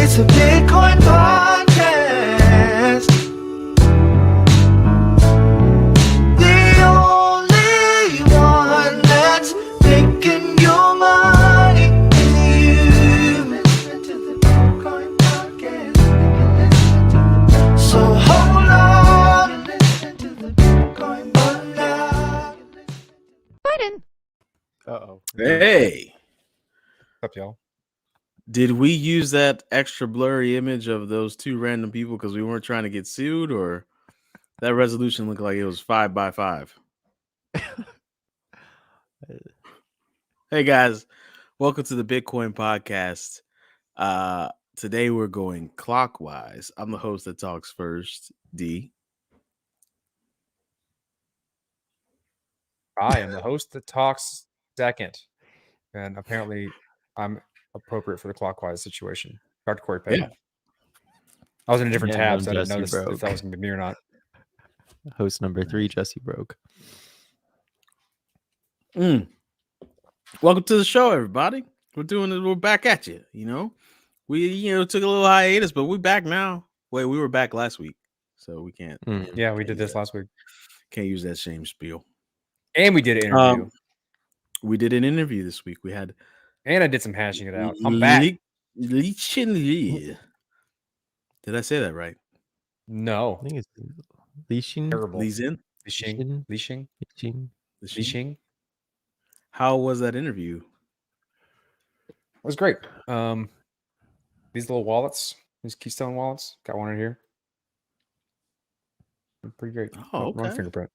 It's a Bitcoin podcast. The only one that's making your money is you. Listen to the Bitcoin podcast. So hold on and listen to the Bitcoin podcast now. Uh-oh. Hey, What's up, y'all? did we use that extra blurry image of those two random people because we weren't trying to get sued, or that resolution looked like it was 5x5? Hey guys, welcome to the Bitcoin podcast. Today we're going clockwise. I'm the host that talks first, D. I am the host that talks second. And apparently I'm appropriate for the clockwise situation. Dr. Corey Payne. Yeah. I was in a different Yeah, tab, I'm so I didn't Jesse notice Broke. if that was going to be me or not. Host number 3, Jesse Broke. Welcome to the show, everybody. We're doing it. We're back at you. We took a little hiatus, but we're back now. Wait, we were back last week, so we can't. Yeah, we did this last week. Can't use that shame spiel. And we did an interview. We did an interview this week. We had And I did some hashing it out. I'm back. Lixin. Did I say that right? No. I think it's Lixin. Terrible. Lixin. Lixin. How was that interview? It was great. These little wallets, these KeyStone wallets, got one in here. Pretty great. Oh, Wrong okay. fingerprint.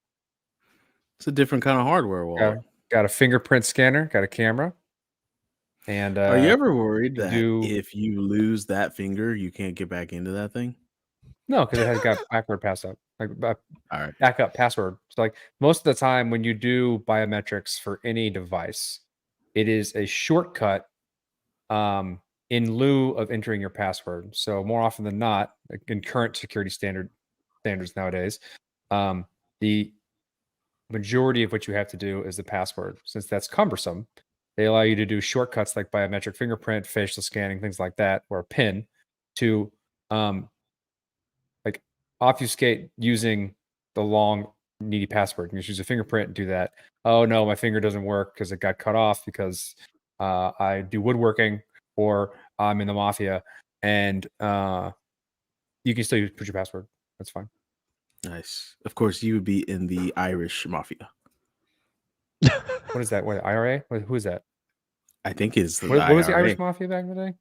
It's a different kind of hardware wallet. Got a fingerprint scanner, got a camera. And are you ever worried that do- if you lose that finger, you can't get back into that thing? No, because it has got backward pass up. Like All right. backup password. So like most of the time when you do biometrics for any device, it is a shortcut in lieu of entering your password. So more often than not, like in current security standards nowadays, the majority of what you have to do is the password. Since that's cumbersome, they allow you to do shortcuts like biometric fingerprint, facial scanning, things like that, or a PIN to like obfuscate using the long needy password. You just use a fingerprint and do that. Oh no, my finger doesn't work because it got cut off because I do woodworking or I'm in the mafia, and you can still put your password. That's fine. Nice. Of course, you would be in the Irish mafia. What is that? What, IRA? Who is that? I think it's the What was the IRA. Irish mafia back in the day?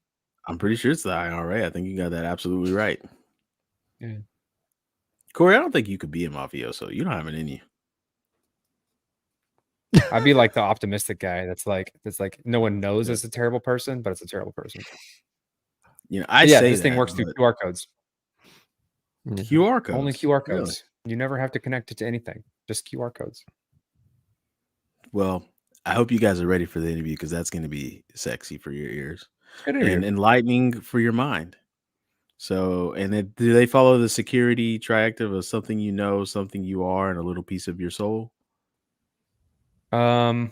I'm pretty sure it's the IRA. I think you got that absolutely right. Yeah. Corey, I don't think you could be a mafioso. You don't have it in you. I'd be like the optimistic guy that's like no one knows it's a terrible person, but it's a terrible person. I yeah, say this thing that, works through but QR codes. QR codes. Only QR codes. Really? You never have to connect it to anything. Just QR codes. Well, I hope you guys are ready for the interview because that's going to be sexy for your ears Good and interview. enlightening for your mind. So, do they follow the security triactive of something you know, something you are, and a little piece of your soul? I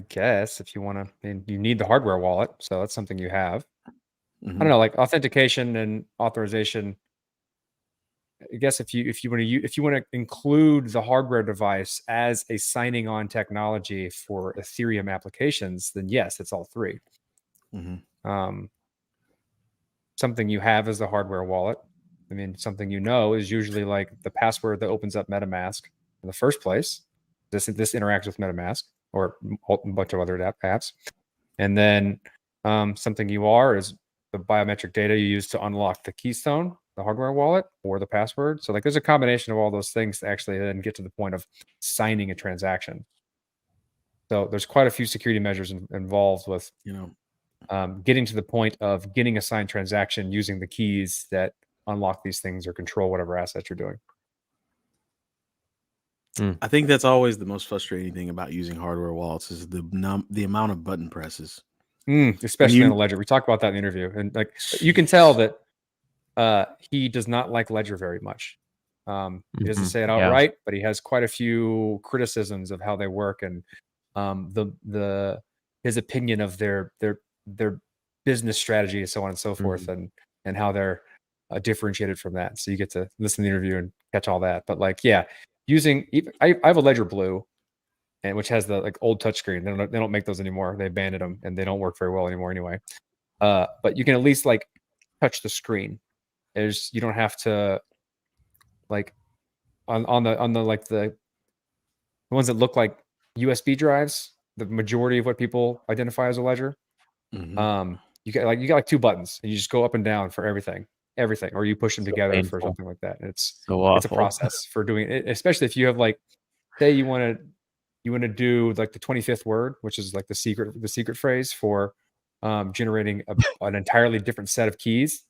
guess if you want to, you need the hardware wallet, so that's something you have. I don't know, like authentication and authorization. I guess if you want to include the hardware device as a signing on technology for Ethereum applications, then yes, it's all three. Something you have is the hardware wallet. I mean, something you know is usually like the password that opens up MetaMask in the first place. This interacts with MetaMask or a bunch of other apps. And then something you are is the biometric data you use to unlock the KeyStone, the hardware wallet, or the password. So like there's a combination of all those things to actually then get to the point of signing a transaction. So there's quite a few security measures involved with, getting to the point of getting a signed transaction using the keys that unlock these things or control whatever assets you're doing. I think that's always the most frustrating thing about using hardware wallets is the amount of button presses. Especially in a Ledger. We talked about that in the interview. And like you can tell that he does not like Ledger very much. He doesn't say it outright, but he has quite a few criticisms of how they work and his opinion of their business strategy and so on and so forth, and how they're differentiated from that. So you get to listen to the interview and catch all that. But like, yeah, I have a Ledger Blue, and which has the like old touchscreen. They don't make those anymore. They abandoned them, and they don't work very well anymore anyway. But you can at least like touch the screen. You don't have to like on the like the ones that look like USB drives. The majority of what people identify as a ledger. You got like two buttons, and you just go up and down for everything, or you push them So together for painful. something like that. And it's So a awful. process for doing it, especially if you have like, say you want to do like the 25th word, which is like the secret phrase for generating an entirely different set of keys.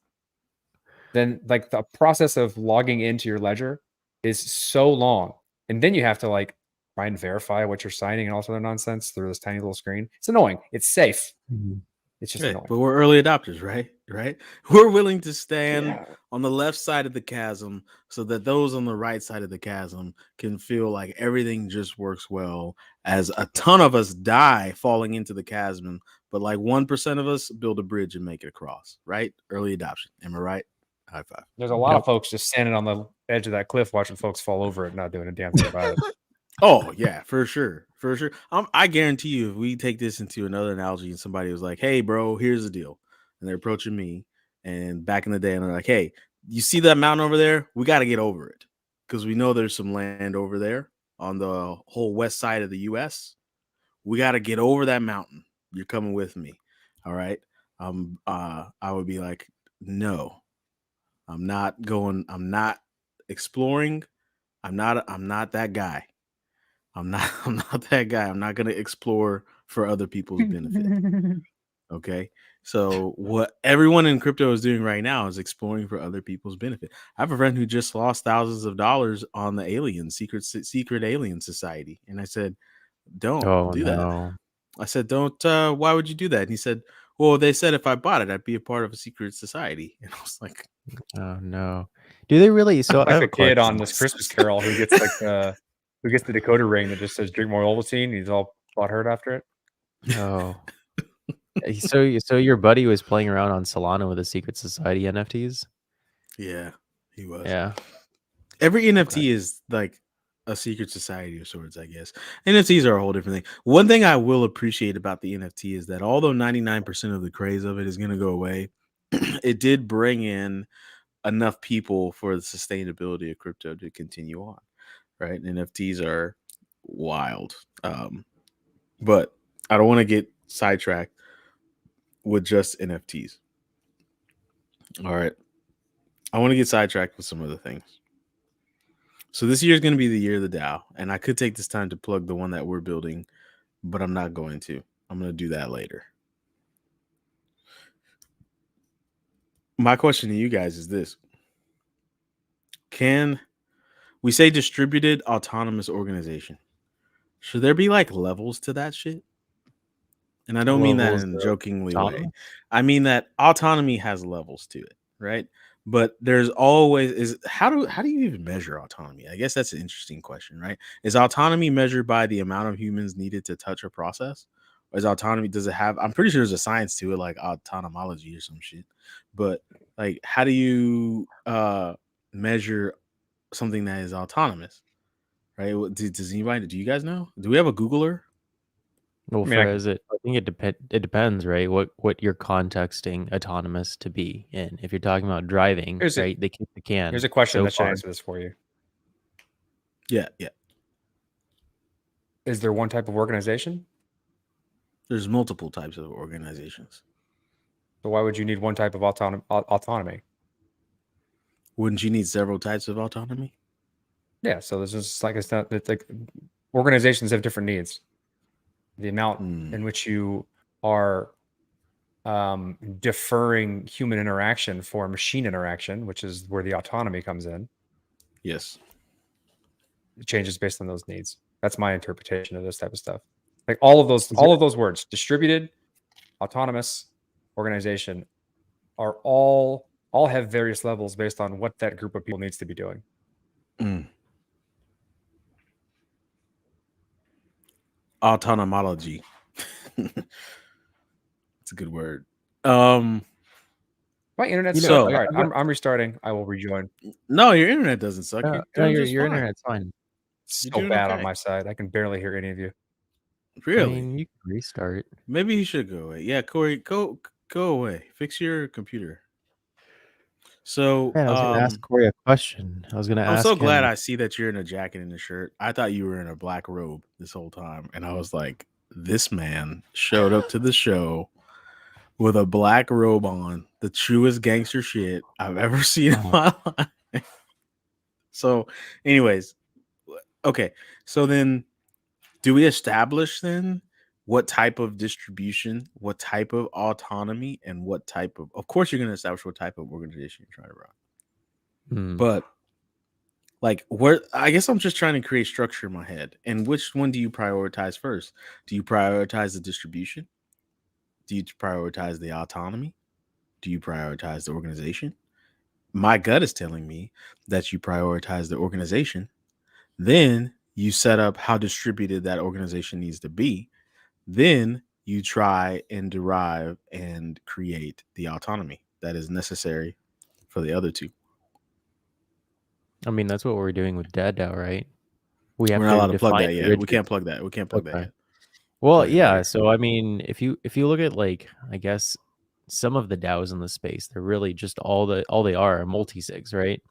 Then like the process of logging into your ledger is so long, and then you have to like try and verify what you're signing and all sort of nonsense through this tiny little screen. It's annoying. It's safe. It's just annoying. But we're early adopters, right? We're willing to stand Yeah. on the left side of the chasm so that those on the right side of the chasm can feel like everything just works well, as a ton of us die falling into the chasm, but like 1% of us build a bridge and make it across, right? Early adoption. Am I right? High five. There's a lot of folks just standing on the edge of that cliff watching folks fall over it, not doing a damn thing about it. Oh yeah, for sure. I guarantee you, if we take this into another analogy and somebody was like, "Hey, bro, here's the deal," and they're approaching me, and back in the day, and they're like, "Hey, you see that mountain over there? We got to get over it because we know there's some land over there on the whole west side of the U.S. We got to get over that mountain. You're coming with me, all right?" I would be like, "No, I'm not going. I'm not exploring. I'm not that guy." I'm not that guy. I'm not going to explore for other people's benefit. Okay. So what everyone in crypto is doing right now is exploring for other people's benefit. I have a friend who just lost thousands of dollars on the secret alien society. And I said, don't do that. I said, don't, why would you do that? And he said, well, they said if I bought it, I'd be a part of a secret society. And I was like, oh no. Do they really? So I like have the a kid on question. this Christmas Carol who gets like who gets the decoder ring that just says "Drink more Ovaltine." He's all butthurt after it. Oh. So your buddy was playing around on Solana with the secret society NFTs? yeah, he was. Yeah. Every NFT is like a secret society of sorts, I guess. NFTs are a whole different thing. One thing I will appreciate about the NFT is that although 99% of the craze of it is going to go away, it did bring in enough people for the sustainability of crypto to continue on, right? NFTs are wild. But I don't want to get sidetracked with just NFTs. All right. I want to get sidetracked with some other things. So this year is going to be the year of the DAO, and I could take this time to plug the one that we're building, but I'm not going to. I'm going to do that later. My question to you guys is this. Can we say distributed autonomous organization? Should there be like levels to that shit? And I don't mean that Levels in a of jokingly way. autonomous? I mean that autonomy has levels to it, right? But there's always how do you even measure autonomy? I guess that's an interesting question, right? Is autonomy measured by the amount of humans needed to touch a process? Or is autonomy, does it have, I'm pretty sure there's a science to it, like autonomology or some shit. But like, how do you measure something that is autonomous? Right? Does anybody, do you guys know? Do we have a Googler? Well, I mean, I think it depends, right? What you're contexting autonomous to be in. If you're talking about driving, right? They kick the can. Here's a question so that should far. answer this for you. Yeah. Is there one type of organization? There's multiple types of organizations. So why would you need one type of autonomy? Wouldn't you need several types of autonomy? Yeah. So this is like it's like organizations have different needs. The amount in which you are deferring human interaction for machine interaction, which is where the autonomy comes in. Yes. It changes based on those needs. That's my interpretation of this type of stuff. Like all of those words, distributed, autonomous, organization, are all have various levels based on what that group of people needs to be doing. Autonomology. It's a good word. My internet's You know, stuck. So- All right, I've got- I'm restarting. I will rejoin. No, your internet doesn't suck. no, You're no, doing your just your fine. internet's fine. It's You're so doing bad okay. on my side. I can barely hear any of you. Really? I mean, you can restart. Maybe you should go away. Yeah, Corey, go away. Fix your computer. So, Man, I was gonna ask Corey a question. I was gonna I'm ask so glad him. I see that you're in a jacket and a shirt. I thought you were in a black robe this whole time, and I was like, this man showed up to the show with a black robe on, the truest gangster shit I've ever seen in my life. So, anyways, okay. So then, do we establish then what type of distribution, what type of autonomy, and what type of course, you're going to establish what type of organization you're trying to run. But like, where I guess I'm just trying to create structure in my head. And which one do you prioritize first? Do you prioritize the distribution? Do you prioritize the autonomy? Do you prioritize the organization? My gut is telling me that you prioritize the organization. Then you set up how distributed that organization needs to be. Then you try and derive and create the autonomy that is necessary for the other two. I mean, that's what we're doing with DAO, right? We have We're not to allowed to plug define that the yet. We rigid- can't plug that. We can't plug that Okay. yet. Well, Plug it yeah. later. So I mean, if you look at like, I guess some of the DAOs in the space, they're really just all they are multi-sigs, right?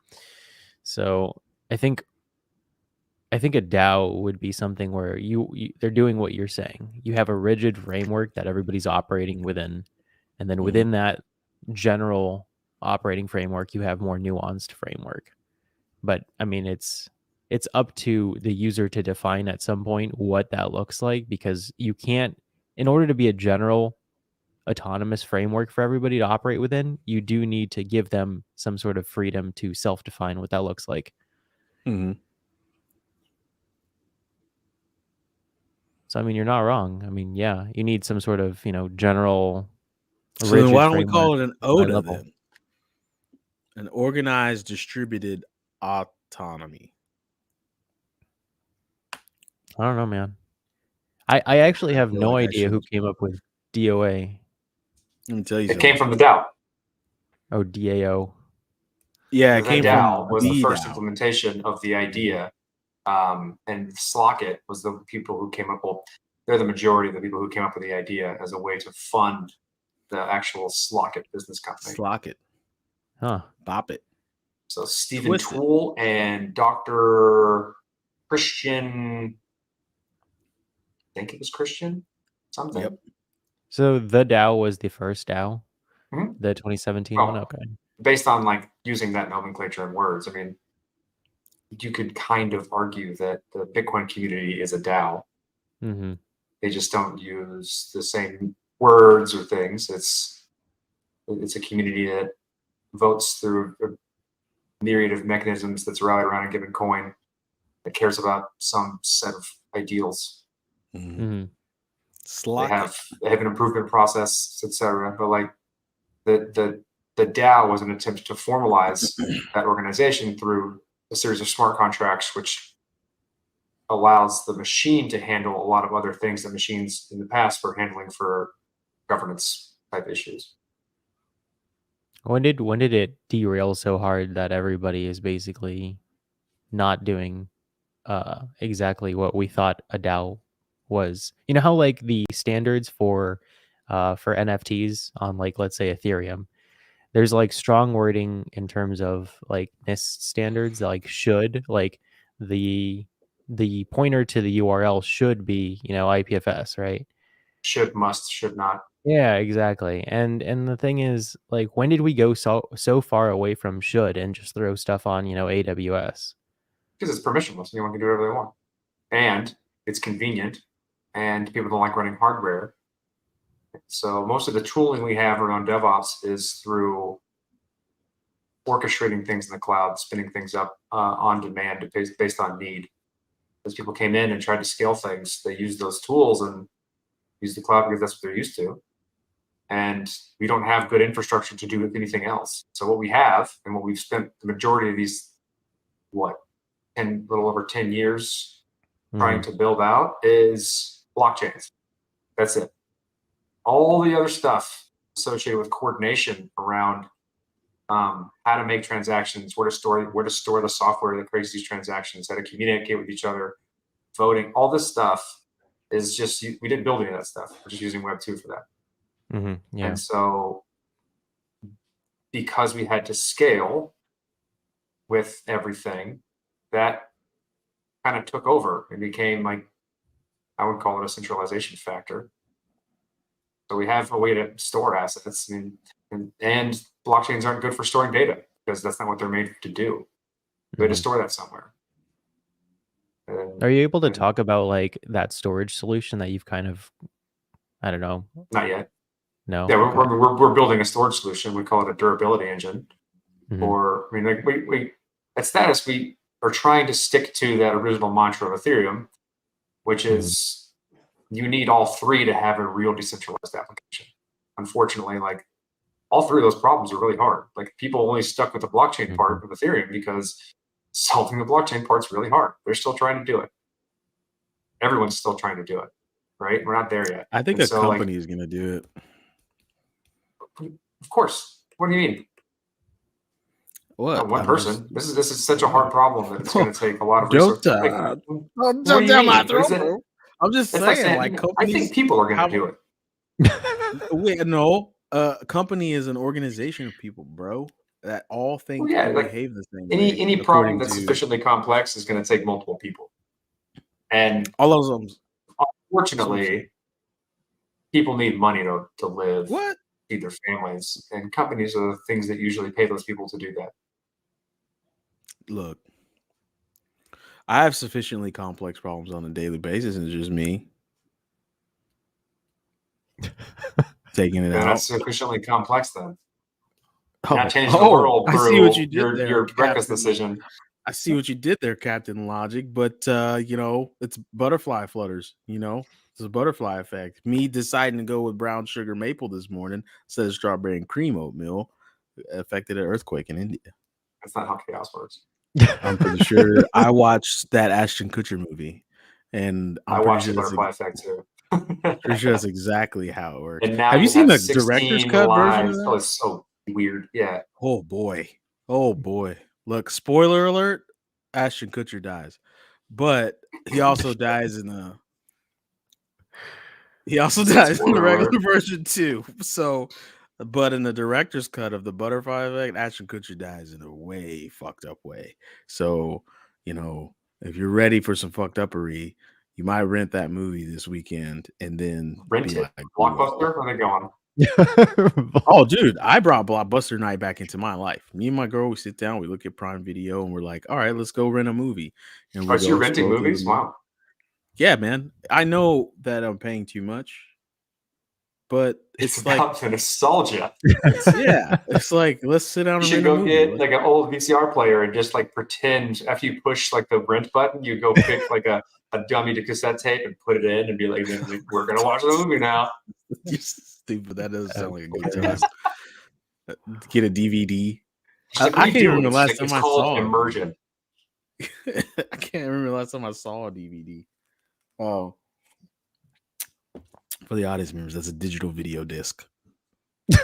So I think a DAO would be something where they're doing what you're saying. You have a rigid framework that everybody's operating within, and then within that general operating framework, you have more nuanced framework. But I mean, it's up to the user to define at some point what that looks like, because you can't, in order to be a general autonomous framework for everybody to operate within, you do need to give them some sort of freedom to self-define what that looks like. So I mean, you're not wrong. I mean, yeah, you need some sort of, general. So then why don't we framework call it an at a high ODA level. then? An organized distributed autonomy. I don't know, man. I actually have feel no like I idea who should- came up with DOA. Let me tell you It something. came from the DAO. Oh, DAO. Yeah, it The came DAO from was the first DAO. implementation of the idea. And Slockit was the people who came up. Well, they're the majority of the people who came up with the idea as a way to fund the actual Slockit business company. Slock it. Huh. Bop it. So Stephen Twist it. Toole and Dr. Christian, I think it was Christian something. Yep. So the DAO was the first DAO, Mhm. the 2017 Oh. one. Okay. Based on like using that nomenclature and words, I mean, you could kind of argue that the Bitcoin community is a DAO. Mm-hmm. They just don't use the same words or things. It's a community that votes through a myriad of mechanisms that's rallied around a given coin that cares about some set of ideals. Mm-hmm. Slock They have an improvement process, etc. But like the DAO was an attempt to formalize that organization through a series of smart contracts, which allows the machine to handle a lot of other things that machines in the past were handling for governance type issues. When did it derail so hard that everybody is basically not doing exactly what we thought a DAO was? You know how like the standards for NFTs on, like, let's say Ethereum, there's like strong wording in terms of like NIST standards that like should, like the pointer to the URL should be, IPFS, right? Should, must, should not. Yeah, exactly. And the thing is, like, when did we go so far away from should and just throw stuff on, AWS? Because it's permissionless. Anyone can do whatever they want. And it's convenient. And people don't like running hardware. So most of the tooling we have around DevOps is through orchestrating things in the cloud, spinning things up on demand based on need. As people came in and tried to scale things, they used those tools and used the cloud because that's what they're used to. And we don't have good infrastructure to do anything else. So what we have and what we've spent the majority of these, a little over 10 years trying to build out is blockchains. That's it. All the other stuff associated with coordination around how to make transactions, where to store the software that creates these transactions, how to communicate with each other, voting, all this stuff is just, we didn't build any of that stuff. We're just using Web 2 for that. Yeah. And so because we had to scale with everything, that kind of took over and became like, I would call it a centralization factor. So we have a way to store assets, and blockchains aren't good for storing data because that's not what they're made to do. We had to store that somewhere. Are you able to talk about like that storage solution that you've kind of, I don't know? Not yet. No. Yeah, Okay. we're building a storage solution. We call it a durability engine. Mhm. Or I mean, like we at Status, we are trying to stick to that original mantra of Ethereum, which is you need all three to have a real decentralized application. Unfortunately, like all three of those problems are really hard. Like people only stuck with the blockchain part of Ethereum because solving the blockchain part's really hard. They're still trying to do it. Everyone's still trying to do it, right? We're not there yet. I think And a so, company is going to do it. Of course. What do you mean? What? One I'm person. just- This is such a hard problem that it's going to take a lot of Don't research. Like, don't do you down my mean? throat, Is it- bro. I'm just it's saying, like like I think people are going to do it. Wait, no. A company is an organization of people, bro, that all think Well, yeah, and like, behave the same way. Any problem according that's to sufficiently complex is going to take multiple people. And all of them. unfortunately, people need money to live, What? feed their families, and companies are the things that usually pay those people to do that. Look, I have sufficiently complex problems on a daily basis, and it's just me taking it And out. that's sufficiently complex then. Oh, Not changing the world I through see what you did there, your breakfast Captain. decision. I see what you did there, Captain Logic. But you know, it's butterfly flutters. You know, it's a butterfly effect. Me deciding to go with brown sugar maple this morning instead of strawberry and cream oatmeal affected an earthquake in India. That's not how chaos works. I'm pretty sure I watched that Ashton Kutcher movie, and I watched the butterfly effect too. Pretty sure that's exactly how it works. And now Have you seen the 16 director's cut version of lives. that? Oh, it's so weird. Yeah. Oh boy. Look, spoiler alert, Ashton Kutcher dies. But he also dies in the regular version too. So, but in the director's cut of the butterfly effect, Ashton Kutcher dies in a way fucked up way. So, you know, if you're ready for some fucked uppery, you might rent that movie this weekend and then Rent be it. like, Blockbuster? Where are they going? oh, dude, I brought Blockbuster night back into my life. Me and my girl, we sit down, we look at Prime Video, and we're like, all right, let's go rent a movie. And we Oh, so you're renting scroll through the movies? Wow. Yeah, man. I know that I'm paying too much, but It's it's like, about the nostalgia. it's like, let's sit down You and should rent a go movie. get like an old VCR player and just like pretend after you push like the rent button, you go pick like a dummy to cassette tape and put it in and be like, we're gonna watch the movie now. You're stupid. That doesn't sound like a good time. Get a DVD. She's like, I what can't are you remember doing? the last It's time I called saw it. immersion. I can't remember the last time I saw a DVD. Oh, for the audience members, that's a digital video disc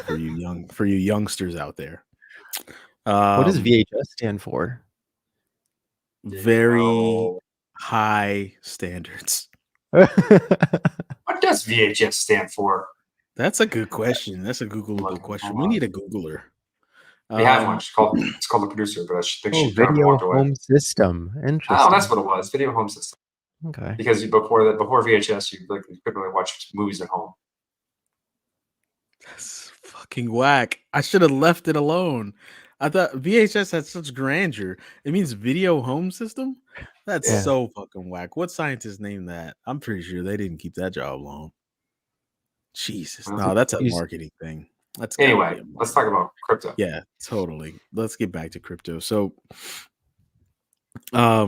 for you youngsters out there. What does VHS stand for? Very high standards. What does VHS stand for? That's a good question. That's a Googleable question. We need a Googler. We have one. It's called the producer, but I think she grabbed and video walked away. home system. Interesting. Oh, that's what it was. Video home system. Okay. Because before VHS, you couldn't really watch movies at home. That's fucking whack. I should have left it alone. I thought VHS had such grandeur. It means video home system? That's so fucking whack. What scientist named that? I'm pretty sure they didn't keep that job long. Jesus. No, that's a marketing thing. Anyway, let's talk about crypto. Yeah, totally. Let's get back to crypto. So I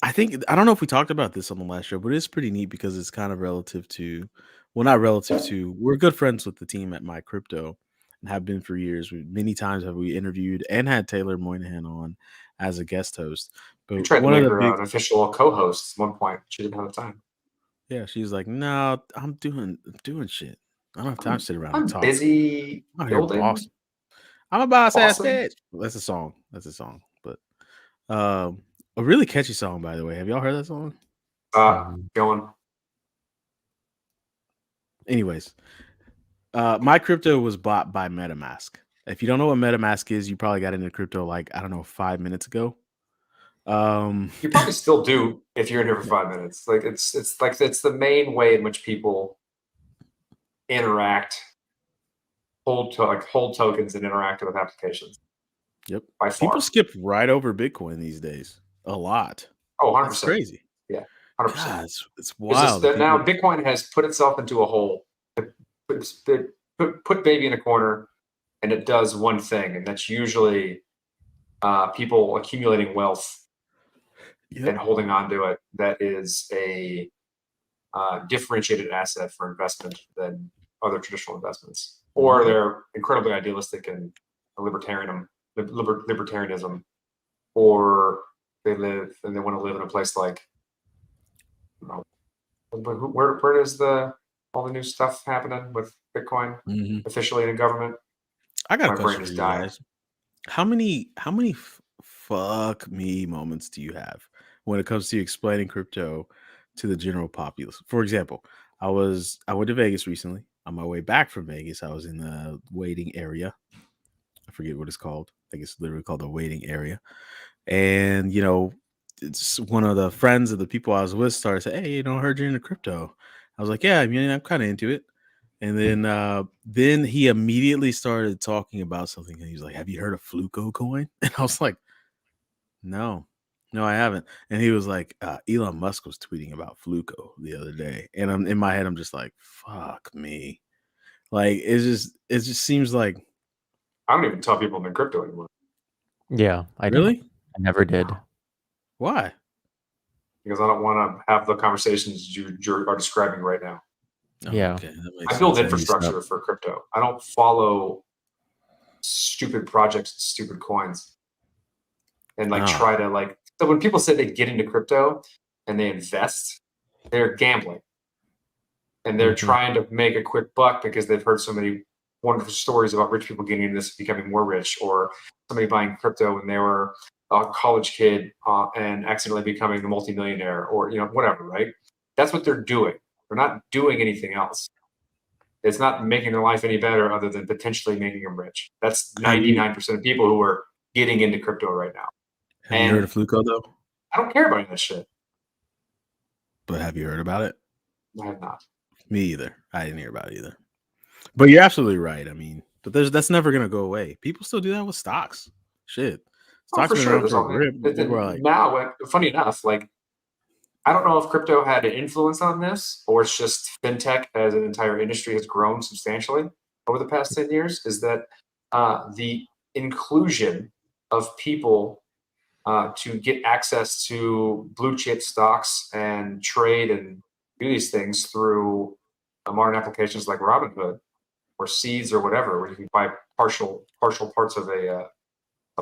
don't know if we talked about this on the last show, but it's pretty neat because it's kind of relative to, well, not relative to, we're good friends with the team at My Crypto and have been for years. Many times have we interviewed and had Taylor Moynihan on as a guest host. But we tried to make her an official co-host at one point. She didn't have the time. Yeah, she's like, no, I'm doing shit. I don't have time to sit around I'm and talk. busy I'm out here building. bossing. I'm a boss ass Awesome. bitch. That's a song. That's a song. But a really catchy song, by the way. Have y'all heard that song? Going. Anyways, my crypto was bought by MetaMask. If you don't know what MetaMask is, you probably got into crypto like, I don't know, 5 minutes ago. You probably still do if you're in here for 5 minutes. Like it's the main way in which people interact, hold tokens and interact with applications. Yep. By far. People skip right over Bitcoin these days. A lot. Oh, 100%. That's crazy. Yeah, 100%. God, it's wild. Now Bitcoin has put itself into a hole. Put baby in a corner, and it does one thing, and that's usually people accumulating wealth and holding on to it. That is a differentiated asset for investment than other traditional investments, or they're incredibly idealistic and libertarianism, or they want to live in a place like, where is all the new stuff happening with Bitcoin officially in government? I got My a brain question is for you dying. guys. How many fuck me moments do you have when it comes to explaining crypto to the general populace? For example, I went to Vegas recently. On my way back from Vegas, I was in the waiting area. I forget what it's called. I think it's literally called the waiting area. And it's one of the friends of the people I was with started saying, "Hey, I heard you're into crypto." I was like, "Yeah, I mean, I'm kind of into it." And then he immediately started talking about something, and he was like, "Have you heard of Fluco coin?" And I was like, "No, I haven't." And he was like, "Elon Musk was tweeting about Fluco the other day," and in my head, I'm just like, "Fuck me!" Like it just seems like I don't even tell people I'm in crypto anymore. Yeah, I really. don't. I never did. Why? Because I don't want to have the conversations you are describing right now. Yeah. Okay, that makes I build sense. need to stop. infrastructure for crypto. I don't follow stupid projects and stupid coins. And try to so when people say they get into crypto and they invest, they're gambling. And they're trying to make a quick buck because they've heard so many wonderful stories about rich people getting into this, becoming more rich, or somebody buying crypto when they were a college kid and accidentally becoming a multimillionaire, or whatever, right? That's what they're doing. They're not doing anything else. It's not making their life any better other than potentially making them rich. That's 99% of people who are getting into crypto right now. Have you heard of Fluco though? I don't care about any of that shit. But have you heard about it? I have not. Me either. I didn't hear about it either. But you're absolutely right. I mean, but that's never gonna go away. People still do that with stocks. Shit. Stocks For been sure. around for a grip. People are like, now, funny enough, I don't know if crypto had an influence on this, or it's just fintech as an entire industry has grown substantially over the past 10 years, is that the inclusion of people to get access to blue chip stocks and trade and do these things through modern applications like Robinhood or Seeds or whatever, where you can buy partial parts of a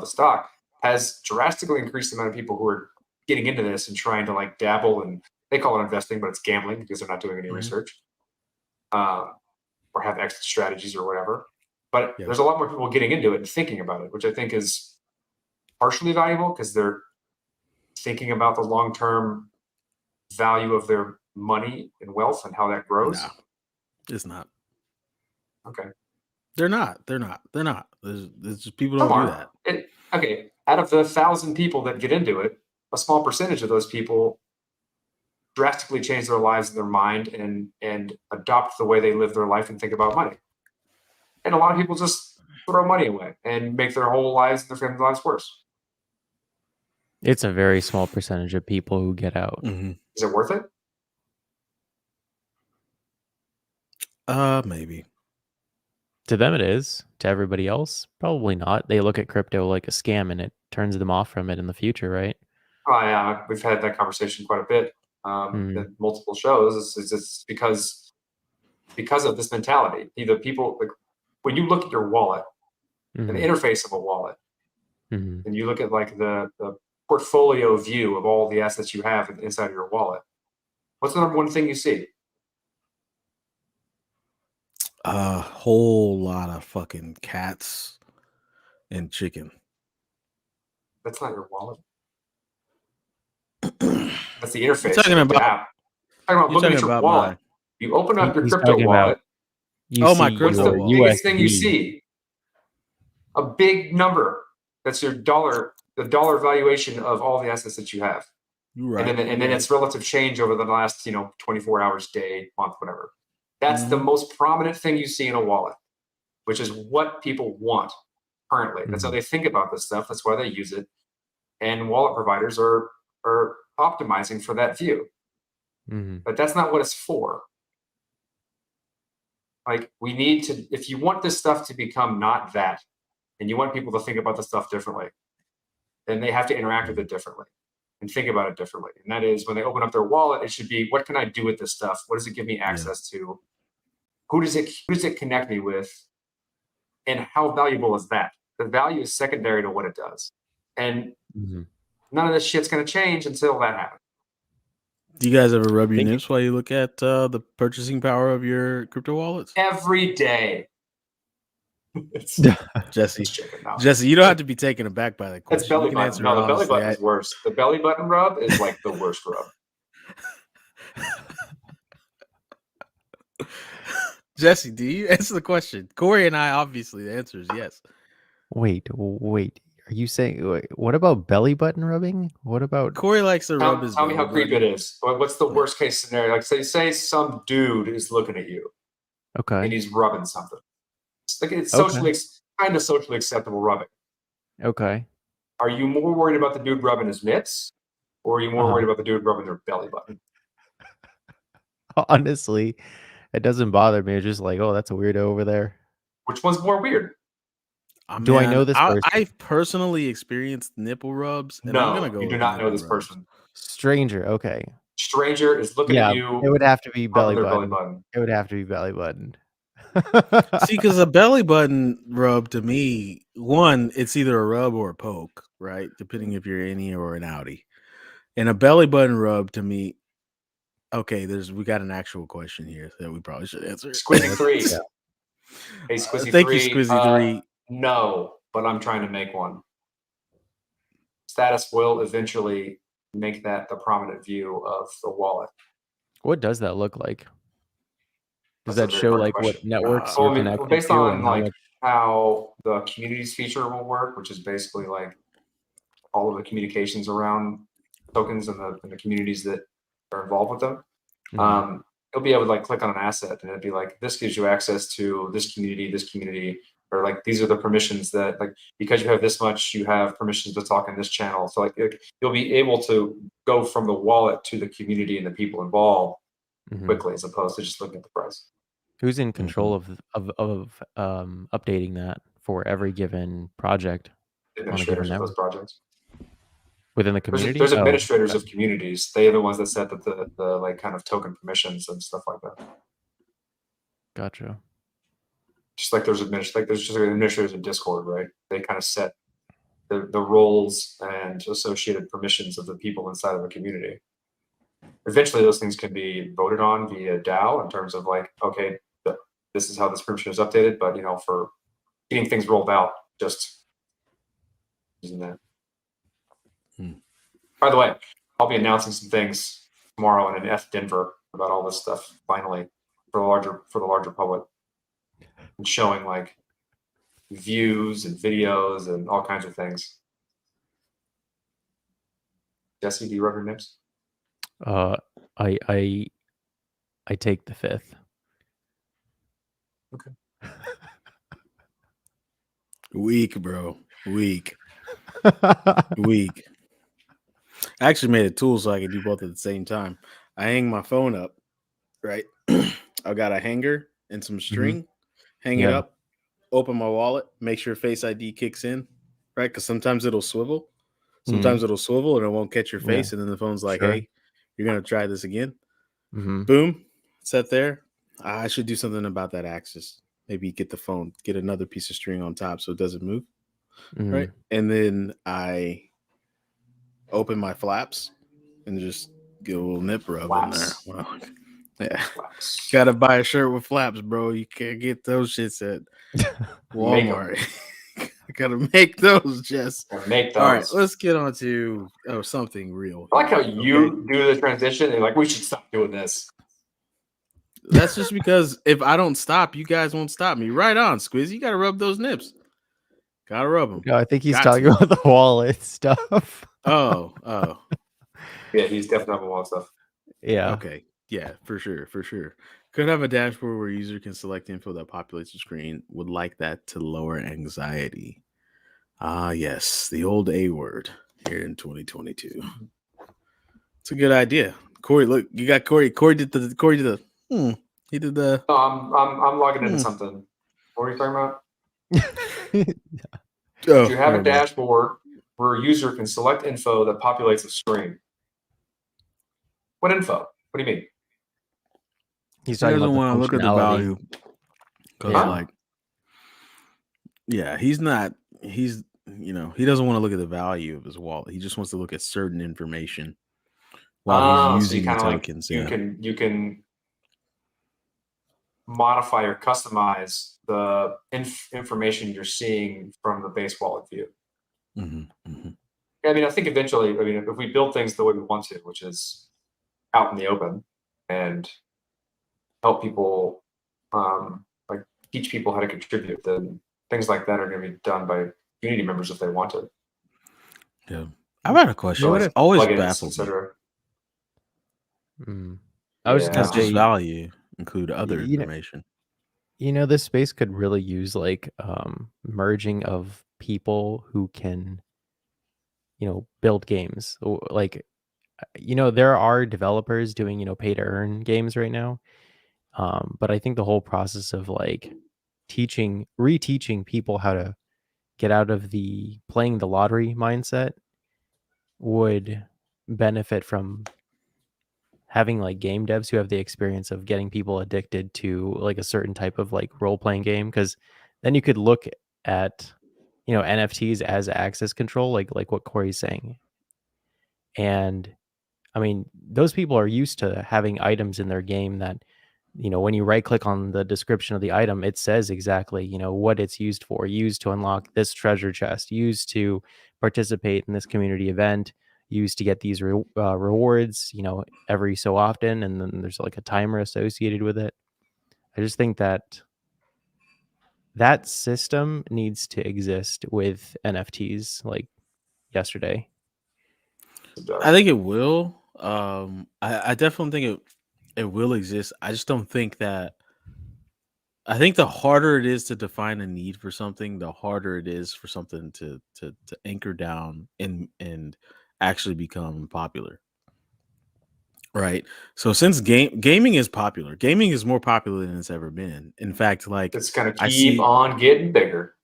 stock, has drastically increased the amount of people who are getting into this and trying to dabble, and they call it investing, but it's gambling because they're not doing any research or have exit strategies or whatever. But there's a lot more people getting into it and thinking about it, which I think is partially valuable because they're thinking about the long-term value of their money and wealth and how that grows. no, it's not. Okay. They're not. There's just people don't do that. Okay. Out of the 1,000 people that get into it, a small percentage of those people drastically change their lives and their mind and adopt the way they live their life and think about money. And a lot of people just throw money away and make their whole lives and their family lives worse. It's a very small percentage of people who get out. Is it worth it? Maybe. To them it is. To everybody else, probably not. They look at crypto like a scam and it turns them off from it in the future, right? Oh, yeah. We've had that conversation quite a bit in multiple shows. It's because of this mentality. Either people, when you look at your wallet, an interface of a wallet, and you look at the portfolio view of all the assets you have inside of your wallet, what's the number one thing you see? A whole lot of fucking cats and chicken. That's not your wallet. You're That's the interface. talking of the about- app. Talking about you're looking at talking your about wallet. You open up your He's crypto talking about wallet. You Oh, see my What's crypto the your wallet. biggest thing you USD. see? A big number. That's your dollar, the dollar valuation of all the assets that you have. You're right. And then it's relative change over the last 24 hours, day, month, whatever. That's the Mhm. most prominent thing you see in a wallet, which is what people want currently. That's how they think about this stuff. That's why they use it. And wallet providers are optimizing for that view. Mhm. But that's not what it's for. Like, we need to, if you want this stuff to become not that, and you want people to think about the stuff differently, then they have to interact with it differently and think about it differently. And that is, when they open up their wallet, it should be, what can I do with this stuff? What does it give me access to? Who does it connect me with? And how valuable is that? The value is secondary to what it does. And none of this shit's going to change until that happens. Do you guys ever rub your Think- nips while you look at the purchasing power of your crypto wallets? Every day. It's Jesse, chicken now. Jesse, you don't have to be taken aback by that That's question. belly You can button. answer No, the belly honestly. button is worse. The belly button rub is like the worst rub. Jesse, do you answer the question? Corey and I, obviously, the answer is yes. Wait. Are you saying what about belly button rubbing? What about Corey likes to rub his Tell me how belly creepy it button. is. What's the worst case scenario? Like, say some dude is looking at you and okay? he's rubbing something. It's Okay. kind of socially acceptable rubbing. Okay. Are you more worried about the dude rubbing his mitts, or are you more Uh-huh. worried about the dude rubbing their belly button? Honestly, it doesn't bother me. It's just like, oh, that's a weirdo over there. Which one's more weird? Do I know this person? I've personally experienced nipple rubs, and I'm gonna No, go. you do with not know nipple this rubs. person. Stranger. Okay. Stranger is looking Yeah, at you. it would have to be belly rubbing their button. belly button. It would have to be belly button. See, because a belly button rub to me, one, it's either a rub or a poke, right? Depending if you're an innie or an outie. And a belly button rub to me, okay, we got an actual question here that we probably should answer. Squizzy 3. Yeah. Hey, Squizzy Thank 3. you, Squizzy 3. No, but I'm trying to make one. Status will eventually make that the prominent view of the wallet. What does that look like? Does That's a that very show hard like question. what networks Well, you're I mean, connected based to on and how like much? how the communities feature will work, which is basically like all of the communications around tokens and the communities that are involved with them. Mhm. You'll be able to like click on an asset and it'd be like, this gives you access to this community, or like these are the permissions that, like, because you have this much, you have permissions to talk in this channel. So like you'll be able to go from the wallet to the community and the people involved Mhm. quickly, as opposed to just looking at the price. Who's in control of updating that for every given project on a given Administrators of those network projects. within the community? There's Oh, administrators of communities. They are the ones that set the like kind of token permissions and stuff like that. gotcha. Just like there's just administrators in Discord, right? They kind of set the roles and associated permissions of the people inside of a community. Eventually, those things can be voted on via DAO in terms of like, okay, this is how this permission is updated. But for getting things rolled out, just using that. By the way, I'll be announcing some things tomorrow in an F Denver about all this stuff. Finally, for the larger public, and showing like views and videos and all kinds of things. Jesse, do you rub your nips? I take the fifth. Okay. Weak, bro. Weak. Weak. I actually made a tool so I could do both at the same time. I hang my phone up, right? I got a hanger and some string. Hang it Yeah. up. Open my wallet. Make sure Face ID kicks in, right? Because sometimes it'll swivel. Sometimes it'll swivel and it won't catch your Yeah. face. And then the phone's like, Sure. hey, you're going to try this again. Mhm. Boom. Set there. I should do something about that axis. Maybe get the phone, get another piece of string on top so it doesn't move. Mhm. Right. And then I open my flaps and just get a little nip rub Flaps. in there. Well, Yeah. Flaps. Gotta buy a shirt with flaps, bro. You can't get those shits at Walmart. Gotta make those, Jess. Gotta make All right, those. let's get on to something real. I like how here, you do the transition and like we should stop doing this. That's just because if I don't stop, you guys won't stop me. Right on, Squizzy. You gotta rub those nips. Gotta rub them. No, I think he's Got talking to. about the wallet stuff. Oh. Yeah, he's definitely on stuff. Yeah. Okay. Yeah, for sure. Could have a dashboard where user can select info that populates the screen. Would like that to lower anxiety. Ah, yes, the old A word here in 2022. It's a good idea. Corey, look, you got Corey. Corey did the. He did the. No, I'm logging into something. What are you talking about? Oh, You have a never mind. dashboard where a user can select info that populates the screen. What info? What do you mean? He's He talking doesn't about want to the look at the functionality. value because, Yeah. like, yeah, he's not. He's he doesn't want to look at the value of his wallet. He just wants to look at certain information while he's So you using the kind of like tokens. you can modify or customize the information you're seeing from the base wallet view. I mean, I think eventually, if we build things the way we want to, which is out in the open and help people, like teach people how to contribute, then things like that are going to be done by community members if they want to. Yeah, I've had a question. What It's if- always Plugins, baffled me. etc. I was just Not gonna just say, value, include other you know- information. this space could really use like merging of people who can, build games. Like, there are developers doing, pay to earn games right now. But I think the whole process of like reteaching people how to get out of the playing the lottery mindset would benefit from having like game devs who have the experience of getting people addicted to like a certain type of like role-playing game, because then you could look at NFTs as access control, like what Corey's saying. And I mean, those people are used to having items in their game that, when you right click on the description of the item, it says exactly, what it's used for: used to unlock this treasure chest, used to participate in this community event, used to get these rewards, every so often. And then there's like a timer associated with it. I just think that system needs to exist with NFTs like yesterday. I think it will. I definitely think it will exist. I just don't think that. I think the harder it is to define a need for something, the harder it is for something to anchor down and actually become popular. Right. So since gaming is popular, gaming is more popular than it's ever been. In fact, like It's going to I keep see- on getting bigger.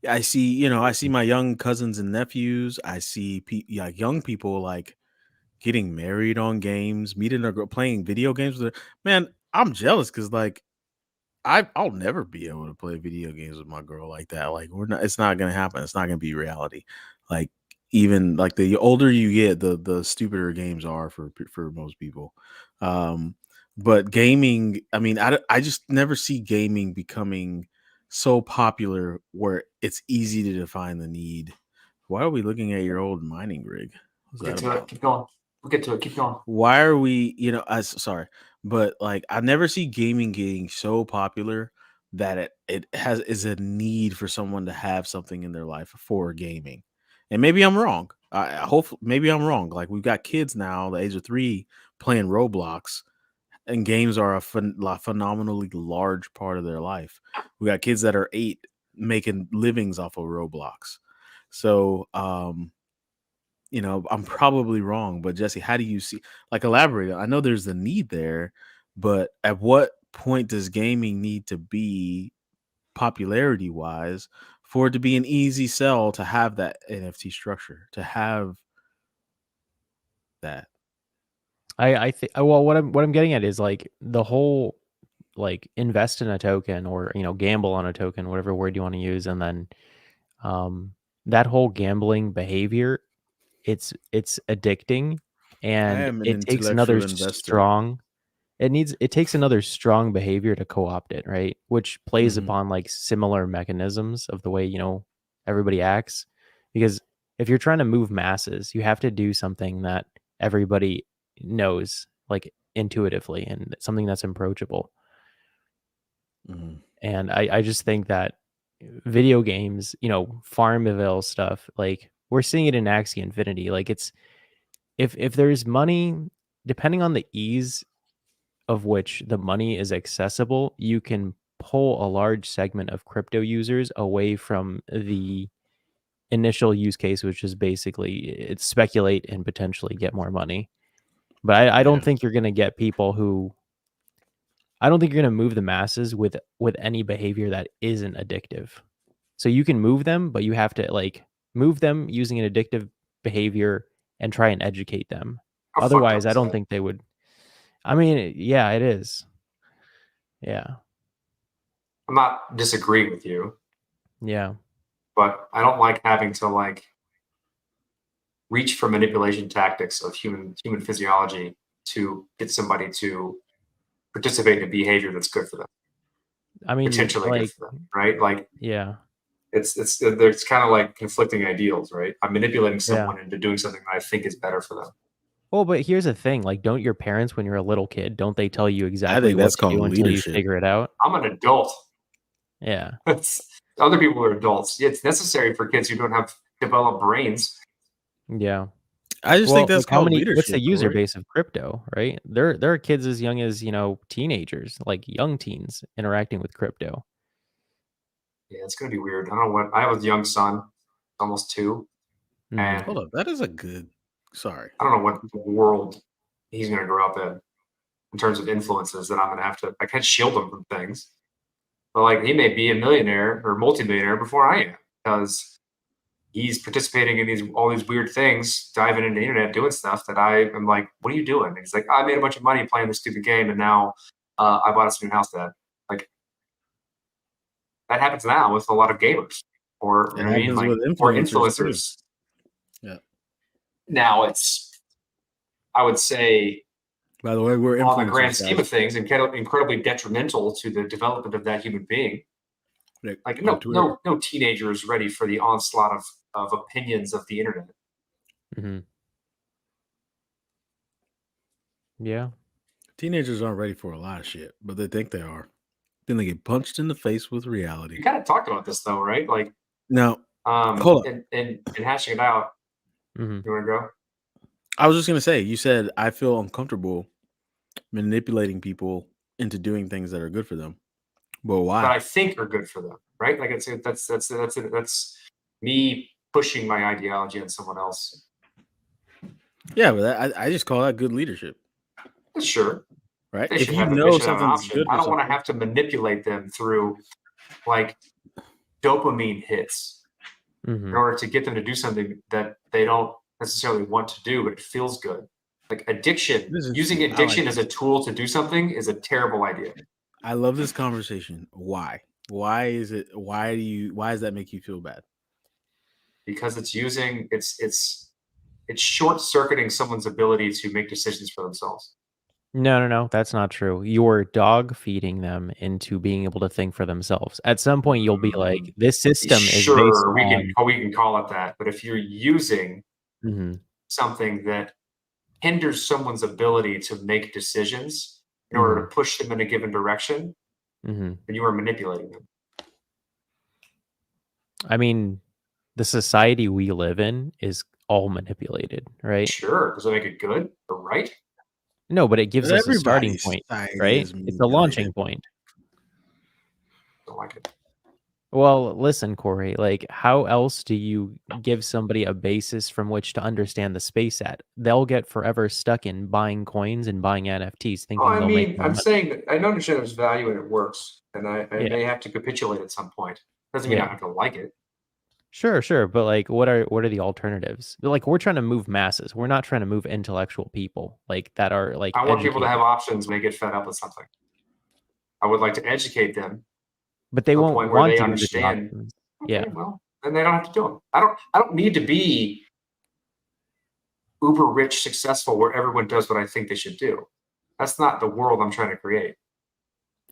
I see, I see my young cousins and nephews. I see young people like getting married on games, meeting a girl, playing video games with her. Man, I'm jealous because like I'll never be able to play video games with my girl like that. Like it's not gonna happen. It's not gonna be reality. Like even like the older you get, the stupider games are for most people. But gaming, I mean, I just never see gaming becoming so popular where it's easy to define the need. Why are we looking at your old mining rig? What's Get that to about? it. Keep going. We'll get to it. Keep going. Why are we, sorry, but like I never see gaming getting so popular that it is a need for someone to have something in their life for gaming. And maybe I'm wrong. I hope maybe I'm wrong. Like we've got kids now, the age of 3, playing Roblox, and games are a phenomenally large part of their life. We got kids that are 8 making livings off of Roblox. So, I'm probably wrong, but Jesse, how do you see, like, elaborate? I know there's the need there, but at what point does gaming need to be popularity wise for it to be an easy sell to have that NFT structure, to have that? I think, well, what I'm getting at is like the whole like invest in a token or gamble on a token, whatever word you want to use, and then that whole gambling behavior, it's addicting, and am an it takes another intellectual investor. strong it takes another strong behavior to co-opt it, right? Which plays Mhm. upon like similar mechanisms of the way, everybody acts. Because if you're trying to move masses, you have to do something that everybody knows, like intuitively, and something that's approachable. Mhm. And I just think that video games, Farmville stuff, like we're seeing it in Axie Infinity. Like it's if there's money, depending on the ease of which the money is accessible, you can pull a large segment of crypto users away from the initial use case, which is basically it's speculate and potentially get more money. But I don't Yeah. think you're gonna get people who I don't think you're gonna move the masses with any behavior that isn't addictive. So you can move them, but you have to like move them using an addictive behavior and try and educate them. How fucked up Otherwise, I is don't that? think they would. I mean, yeah, it is. Yeah, I'm not disagreeing with you, yeah, but I don't like having to like reach for manipulation tactics of human physiology to get somebody to participate in a behavior that's good for them, I mean, potentially good like, for them, right? Like yeah, it's there's kind of like conflicting ideals, right? I'm manipulating yeah. someone into doing something that I think is better for them. Well, but here's the thing: like, don't your parents, when you're a little kid, don't they tell you I exactly think what that's to called do until you leadership. figure it out? I'm an adult. Yeah, Other people are adults. It's necessary for kids who don't have developed brains. yeah. I just think Well, that's like, how called many? What's the leadership, user Corey. base of crypto? Right? There are kids as young as teenagers, like young teens, interacting with crypto. Yeah, it's gonna be weird. I don't know what. I have a young son, almost 2, Mhm. and Hold up, that is a good. Sorry. I don't know what world he's gonna grow up in terms of influences that I'm gonna have to. I can't shield him from things, but like he may be a millionaire or multimillionaire before I am because he's participating in all these weird things, diving into the internet, doing stuff that I am like, what are you doing? And he's like, I made a bunch of money playing this stupid game, and now I bought us a new house, Dad. Like that happens now with a lot of gamers, or you It know what I mean, happens like with or influencers too. influencers. Yeah. Now it's, I would say, By the way, we're on the grand influencers, scheme guys. of things, incredibly detrimental to the development of that human being. Like On Twitter. no teenager is ready for the onslaught of opinions of the internet. Mhm. Yeah. Teenagers aren't ready for a lot of shit, but they think they are. Then they get punched in the face with We reality. kind of talked about this though, right? Like Now, hold up. and hashing it out. Mhm. You want to go? I was just gonna say, you said I feel uncomfortable manipulating people into doing things that are good for them. But That why? I think are good for them, right? Like that's me pushing my ideology on someone else. Yeah, but I just call that good leadership, Sure, right? they If should you have know an something's option. good I for don't want to something, have to manipulate them through like dopamine hits in Mhm. order to get them to do something that they don't necessarily want to do, but it feels good. Like addiction, this is using interesting. I like addiction as this. a tool to do something is a terrible idea I love this conversation. Why? Why is it? Why does that make you feel bad? because it's short circuiting someone's ability to make decisions for themselves. No, that's not true. You're dog feeding them into being able to think for themselves. At some point, you'll be like, "This system is based Sure, on." we can call it that, but if you're using Mhm. something that hinders someone's ability to make decisions in order Mhm. to push them in a given direction, Mhm. then you are manipulating them. I mean, the society we live in is all manipulated, right? Sure, does that make it good or right? No, but it gives But us a starting everybody's point, society right? is It's a launching manipulated. point. Don't like it. Well, listen, Corey, like, how else do you give somebody a basis from which to understand the space at? They'll get forever stuck in buying coins and buying NFTs Oh, thinking I they'll make mean, more I'm money. saying that I understand there's value and it works, and I Yeah. may have to capitulate at some point. Doesn't mean I Yeah. have to like it. Sure, but like what are the alternatives? Like we're trying to move masses. We're not trying to move intellectual people like that are like I want people to have educated. options when they get fed up with something. I would like to educate them But they to a won't point where want they to give you the understand. options. Yeah. Okay, well, then they don't have to do them. I don't need to be uber rich, successful, where everyone does what I think they should do. That's not the world I'm trying to create.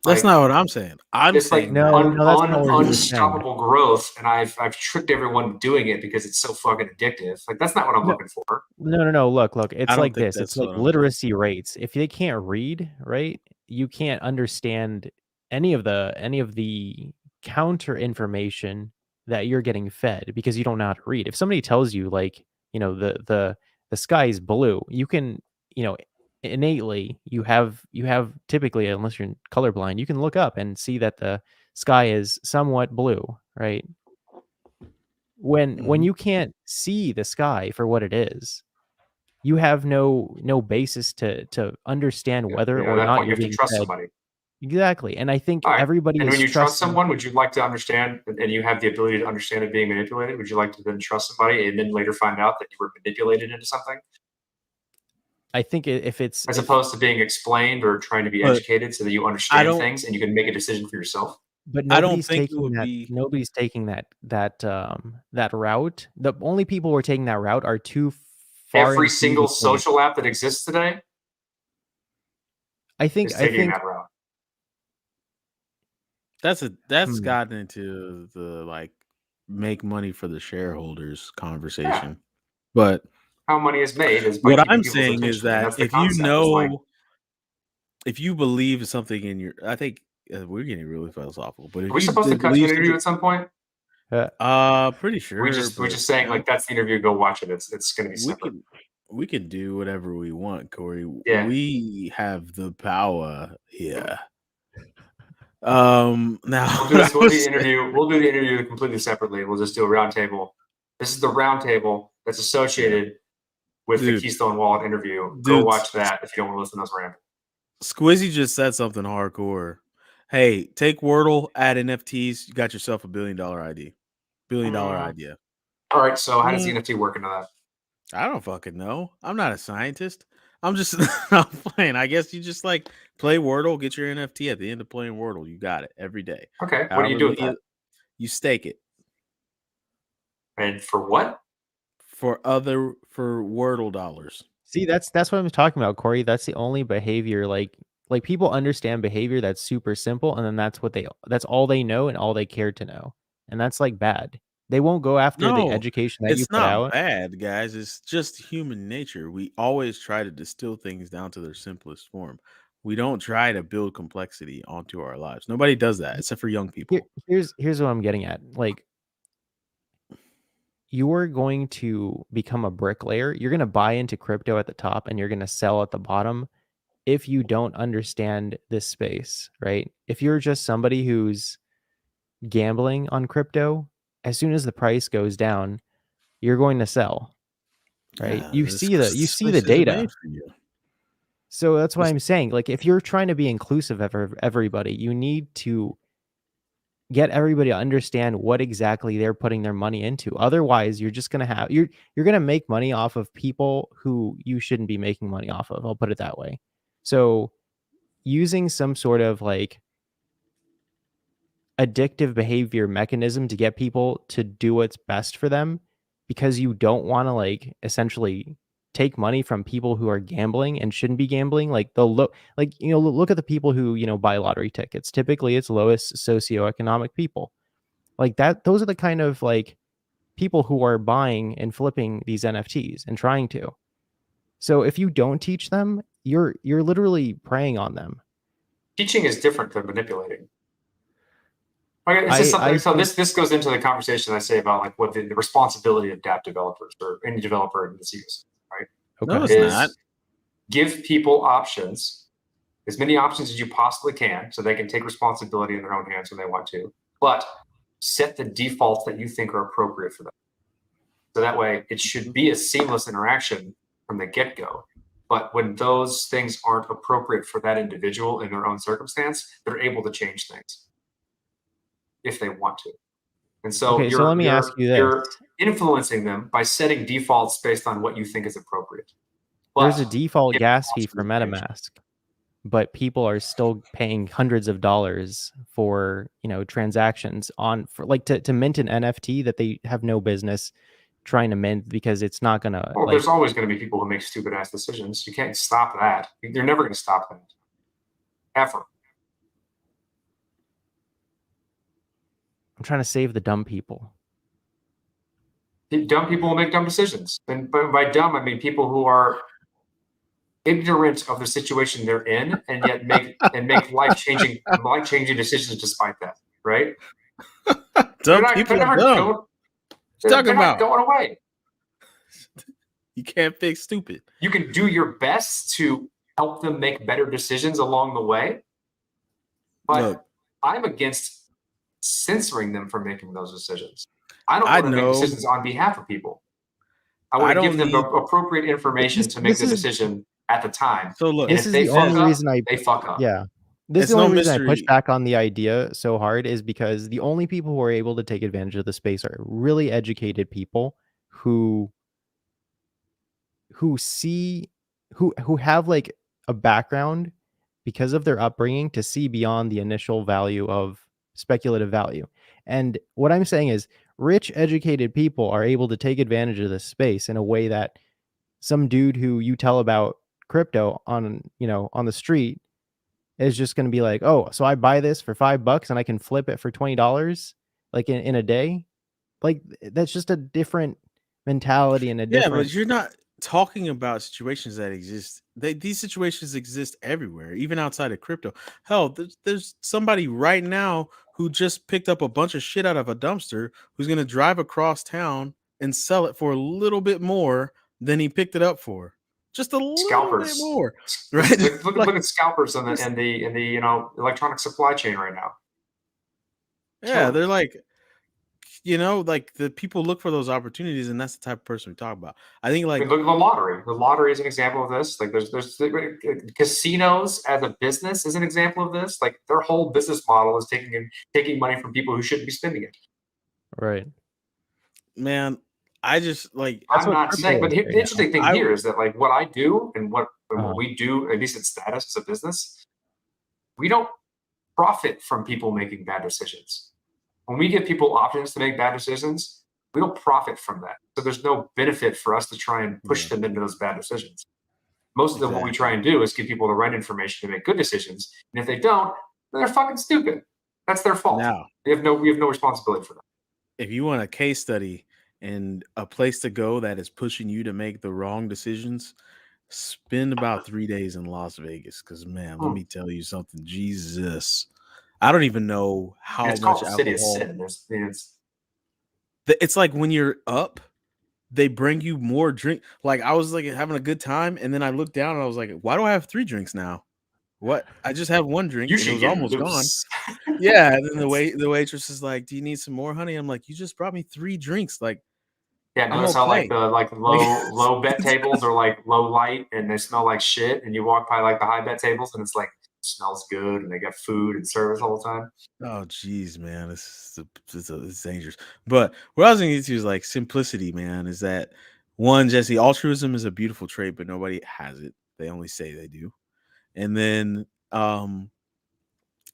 That's Like, not what I'm saying. I'm it's like saying No, no, that's not what you're saying. unstoppable growth, and I've tricked everyone doing it because it's so fucking addictive. Like, that's not what I'm No. looking for. No. Look. It's I don't like think this. It's that's like what I'm literacy rates. If they can't read, right, you can't understand any of the counter information that you're getting fed because you don't know how to read. If somebody tells you, like, the sky is blue, you can, innately you have typically, unless you're colorblind, you can look up and see that the sky is somewhat blue, right? When Mhm. you can't see the sky for what it is, you have no basis to understand whether At or that not point, you you're have to being trust fed. somebody. Exactly, and I think All right. everybody And when is you trust trusting. someone, would you like to understand and you have the ability to understand it being manipulated? Would you like to then trust somebody and then later find out that you were manipulated into something? I think if it's As if opposed to being explained or trying to be But educated so that you I understand don't things and you can make a decision for yourself. but I don't think it would be nobody's taking that route. The only people who are taking that route are too far Every into the single thing. social app that exists today I think is taking that route. that's gotten into the like make money for the shareholders conversation. But How money is made is by what keeping I'm people's saying is attention. And that that's the if you concept. Is like, know, if you believe something in your, I think we're getting really philosophical. But if are we you supposed to cut to believe an interview something, at some point? pretty sure. We're just saying like that's the interview. Go watch it. It's going to be separate. we can do whatever we want, Corey. Yeah. We have the power here. Now We'll do the interview. We'll do the interview completely separately. We'll just do a roundtable. This is the roundtable that's associated with the KeyStone Wallet interview. Go Dude, watch that if you don't want to listen to us ramble. Squizzy just said something hardcore. Hey, take Wordle, add NFTs. You got yourself $1 billion ID. $1 billion idea. All right. So how does the NFT work into that? I don't fucking know. I'm not a scientist. I'm just I'm playing. I guess you just like play Wordle, get your NFT at the end of playing Wordle. You got it every day. Okay. What do you do with that? You stake it. And for what? For Wordle dollars. See, that's what I'm talking about, Corey. That's the only behavior, like people understand behavior that's super simple, and then that's all they know and all they care to know, and that's like bad. They won't go after the education that you It's put not out. bad, guys. It's just human nature. We always try to distill things down to their simplest form. We don't try to build complexity onto our lives. Nobody does that except for young people. Here's what I'm getting at. Like, you're going to become a bricklayer. You're going to buy into crypto at the top and you're going to sell at the bottom if you don't understand this space, right? If you're just somebody who's gambling on crypto, as soon as the price goes down, you're going to sell, right? Yeah, you this see the space isn't data. made for you. So that's why This- I'm saying, like, if you're trying to be inclusive of everybody, you need to get everybody to understand what exactly they're putting their money into. Otherwise, you're just going to have you're going to make money off of people who you shouldn't be making money off of. I'll put it that way. So using some sort of like addictive behavior mechanism to get people to do what's best for them, because you don't want to like essentially take money from people who are gambling and shouldn't be gambling. Like look at the people who buy lottery tickets. Typically it's lowest socioeconomic people. Like that, those are the kind of like people who are buying and flipping these NFTs and trying to. So if you don't teach them, you're literally preying on them. Teaching is different than manipulating. Okay, it's just something. So this goes into the conversation I say about like what the responsibility of DApp developers or any developer in this ecosystem, right? Okay. No, it's not. Give people options, as many options as you possibly can, so they can take responsibility in their own hands when they want to. But set the defaults that you think are appropriate for them. So that way, it should be a seamless interaction from the get-go. But when those things aren't appropriate for that individual in their own circumstance, they're able to change things if they want to. And so okay, so let me ask you this. You're influencing them by setting defaults based on what you think is appropriate. But there's a default gas fee for MetaMask, but people are still paying hundreds of dollars for transactions on for like to mint an NFT that they have no business trying to mend, because it's not gonna Well, like. there's always going to be people who make stupid ass decisions. You can't stop that. You're never going to stop that. Ever. I'm trying to save the dumb people. Dumb people will make dumb decisions. And by dumb, I mean people who are ignorant of the situation they're in and yet make life-changing decisions despite that, right? Dumb people are dumb. They're not going away. You can't fix stupid. You can do your best to help them make better decisions along the way, but Look, I'm against censoring them from making those decisions. I don't want to make decisions on behalf of people. I want to give them the appropriate information to make the decision at the time. So look, this is the only reason they fuck up. Yeah. This is the only reason I push back on the idea so hard, is because the only people who are able to take advantage of the space are really educated people who have like a background because of their upbringing to see beyond the initial value of speculative value. And what I'm saying is, rich, educated people are able to take advantage of this space in a way that some dude who you tell about crypto on the street is just going to be like, oh, so I buy this for $5 and I can flip it for $20 like in a day. Like, that's just a different mentality and a different. Yeah, but you're not talking about situations that exist. These situations exist everywhere, even outside of crypto. Hell, there's somebody right now who just picked up a bunch of shit out of a dumpster who's going to drive across town and sell it for a little bit more than he picked it up for. Just a little bit more, right? Look at scalpers in the electronic supply chain right now. Yeah, they're like, like the people look for those opportunities, and that's the type of person we talk about. I think like look at the lottery. The lottery is an example of this. Like there's casinos as a business is an example of this. Like their whole business model is taking money from people who shouldn't be spending it. Right. Man, I just like. I'm not saying, but the interesting thing here is that like what I do and what we do, at least in status as a business, we don't profit from people making bad decisions. When we give people options to make bad decisions, we don't profit from that. So there's no benefit for us to try and push them into those bad decisions. Most of what we try and do is give people the right information to make good decisions. And if they don't, then they're fucking stupid. That's their fault. Now, we have no responsibility for that. If you want a case study and a place to go that is pushing you to make the wrong decisions, spend about 3 days in Las Vegas. Because man, let me tell you something. Jesus. I don't even know how much alcohol. City of sin. It's like when you're up, they bring you more drink. Like I was like having a good time, and then I looked down and I was like, "Why do I have 3 drinks now? What? I just have 1 drink. And it was almost gone." Yeah, and then the waitress is like, "Do you need some more, honey?" I'm like, "You just brought me 3 drinks." Like, yeah, notice how like the low bet tables are like low light and they smell like shit, and you walk by like the high bet tables and it's like smells good and they got food and service all the time. Oh geez, man, it's dangerous. But what I was going to get to is like simplicity, man. Is that one, Jesse? Altruism is a beautiful trait, but nobody has it. They only say they do. And then,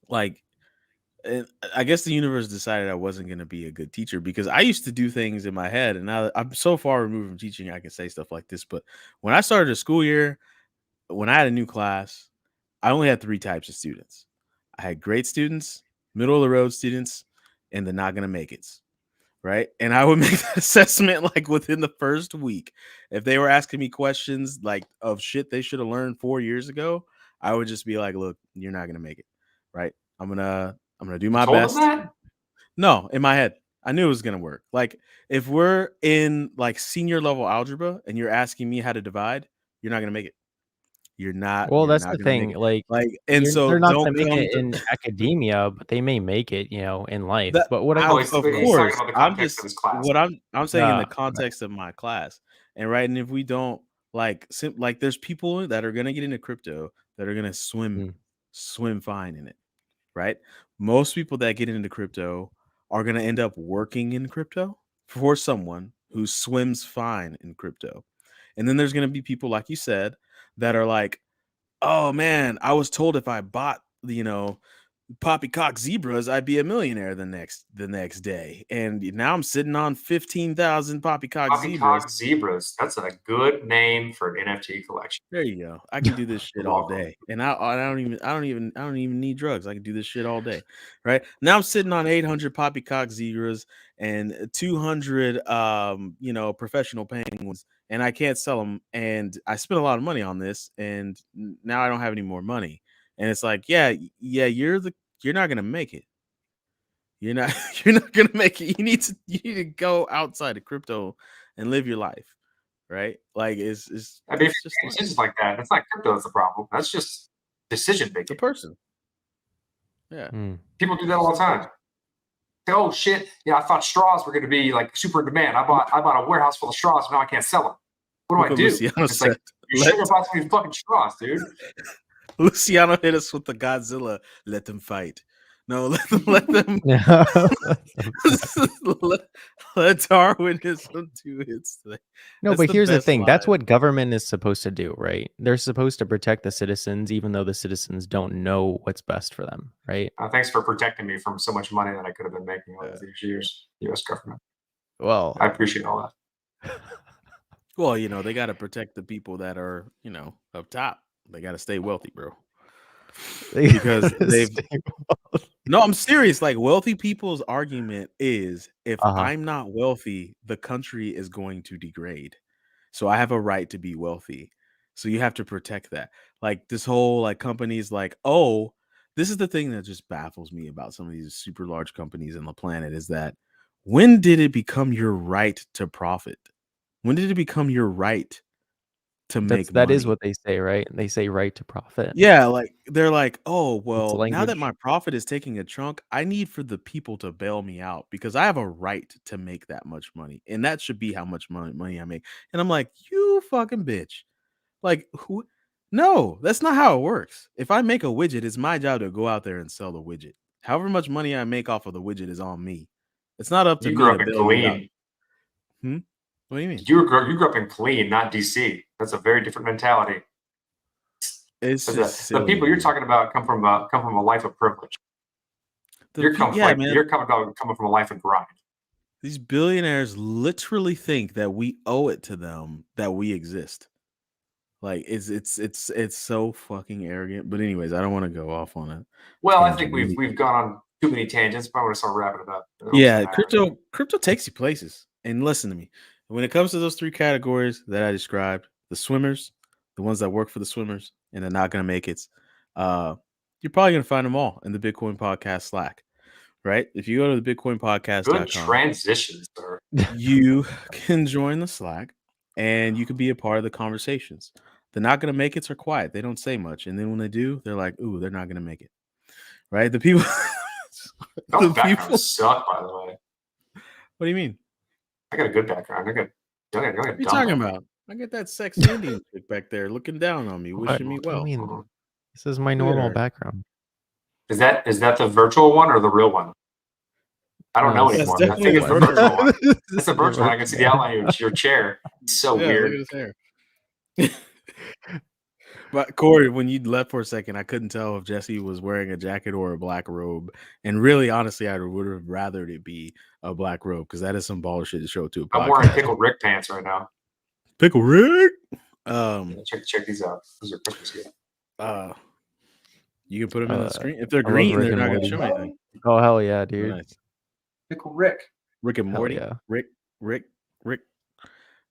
like, and I guess the universe decided I wasn't going to be a good teacher because I used to do things in my head, and now I'm so far removed from teaching, I can say stuff like this. But when I started a school year, when I had a new class, I only had 3 types of students. I had great students, middle of the road students, and the not going to make it. Right. And I would make that assessment like within the first week. If they were asking me questions like of shit they should have learned 4 years ago, I would just be like, look, you're not going to make it. Right. I'm going to do my best. No, in my head, I knew it was going to work. Like if we're in like senior level algebra and you're asking me how to divide, you're not going to make it. You're not. Well, that's the thing. Like, and so they're not going to make it in academia, but they may make it, in life. But what I'm saying in the context of my class, and right. And if we don't like there's people that are going to get into crypto that are going to swim fine in it, right? Most people that get into crypto are going to end up working in crypto for someone who swims fine in crypto, and then there's going to be people like you said that are like, oh man, I was told if I bought, poppycock zebras, I'd be a millionaire the next day. And now I'm sitting on 15,000 poppycock zebras. Poppycock zebras. That's a good name for an NFT collection. There you go. I can do this shit all Welcome. day, and I don't even need drugs. I can do this shit all day, right? Now I'm sitting on 800 poppycock zebras and 200 professional penguins, and I can't sell them. And I spent a lot of money on this, and now I don't have any more money. And it's like, yeah, you're not gonna make it. You're not gonna make it. You need to go outside of crypto and live your life. Right? Like it's I mean, if it's you just make decisions like that, that's not crypto that's the problem. That's just decision the making. person. Yeah. People do that all the time. Say, oh shit, yeah, I thought straws were going to be like super in demand. I bought a warehouse full of straws, now I can't sell them. What do Look I what do? Luciano It's like said. you should have bought some of these fucking straws, dude. Luciano hit us with the Godzilla. Let them fight. No, let them let Darwinism do its thing. No, That's but here's the best thing. That's line. what government is supposed to do, right? They're supposed to protect the citizens, even though the citizens don't know what's best for them, right? Thanks for protecting me from so much money that I could have been making all these years, U.S. government. Well, I appreciate all that. Well, they got to protect the people that are, up top. They got to stay wealthy, bro. Because No, I'm serious. Like, wealthy people's argument is, if I'm not wealthy, the country is going to degrade. So I have a right to be wealthy. So you have to protect that. Like, this whole like companies like, oh, this is the thing that just baffles me about some of these super large companies on the planet, is that when did it become your right to profit? When did it become your right to make money? that is what they say, right? They say right to profit. Yeah, like they're like, oh, well, now language. that my profit is taking a chunk, I need for the people to bail me out because I have a right to make that much money. And that should be how much money I make. And I'm like, you fucking bitch. Like, who? No, that's not how it works. If I make a widget, it's my job to go out there and sell the widget. However much money I make off of the widget is on me. It's not up to You me grew to up in bail you out. Killeen. What do you mean? You grew up in Killeen, not DC. That's a very different mentality. It's just the people you're talking about come from a life of privilege. You're coming from a life of grind. These billionaires literally think that we owe it to them that we exist. Like it's so fucking arrogant. But anyways, I don't want to go off on it. Well, I think we've gone on too many tangents. But I want to start wrapping it up. Yeah, crypto takes you places. And listen to me. When it comes to those three categories that I described, the swimmers, the ones that work for the swimmers, and they're not gonna make it, you're probably gonna find them all in the Bitcoin Podcast Slack. Right? If you go to the bitcoinpodcast.com, good transitions, sir. You can join the Slack and you can be a part of the conversations. They're not going to make it or quiet. They don't say much. And then when they do, they're like, ooh, they're not going to make it. Right? The people. Those backgrounds suck, by the way. What do you mean? I got a good background. What are you talking about? I got that sexy Indian chick back there looking down on me, wishing me well. I mean, this is my normal background. Is that the virtual one or the real one? I don't know anymore. I think it's the virtual one. It's the virtual one. I can see the outline of your chair. It's so weird. Look at his hair. But Corey, when you left for a second, I couldn't tell if Jesse was wearing a jacket or a black robe. And really, honestly, I would have rathered it be a black robe because that is some bullshit to show to a podcast. I'm wearing Pickle Rick pants right now. Pickle Rick? Check these out. Those are Christmas gifts. You can put them in the screen. If they're green, they're not going to show anything. Oh, hell yeah, dude. Nice. Pickle Rick. Rick and Morty. Yeah. Rick.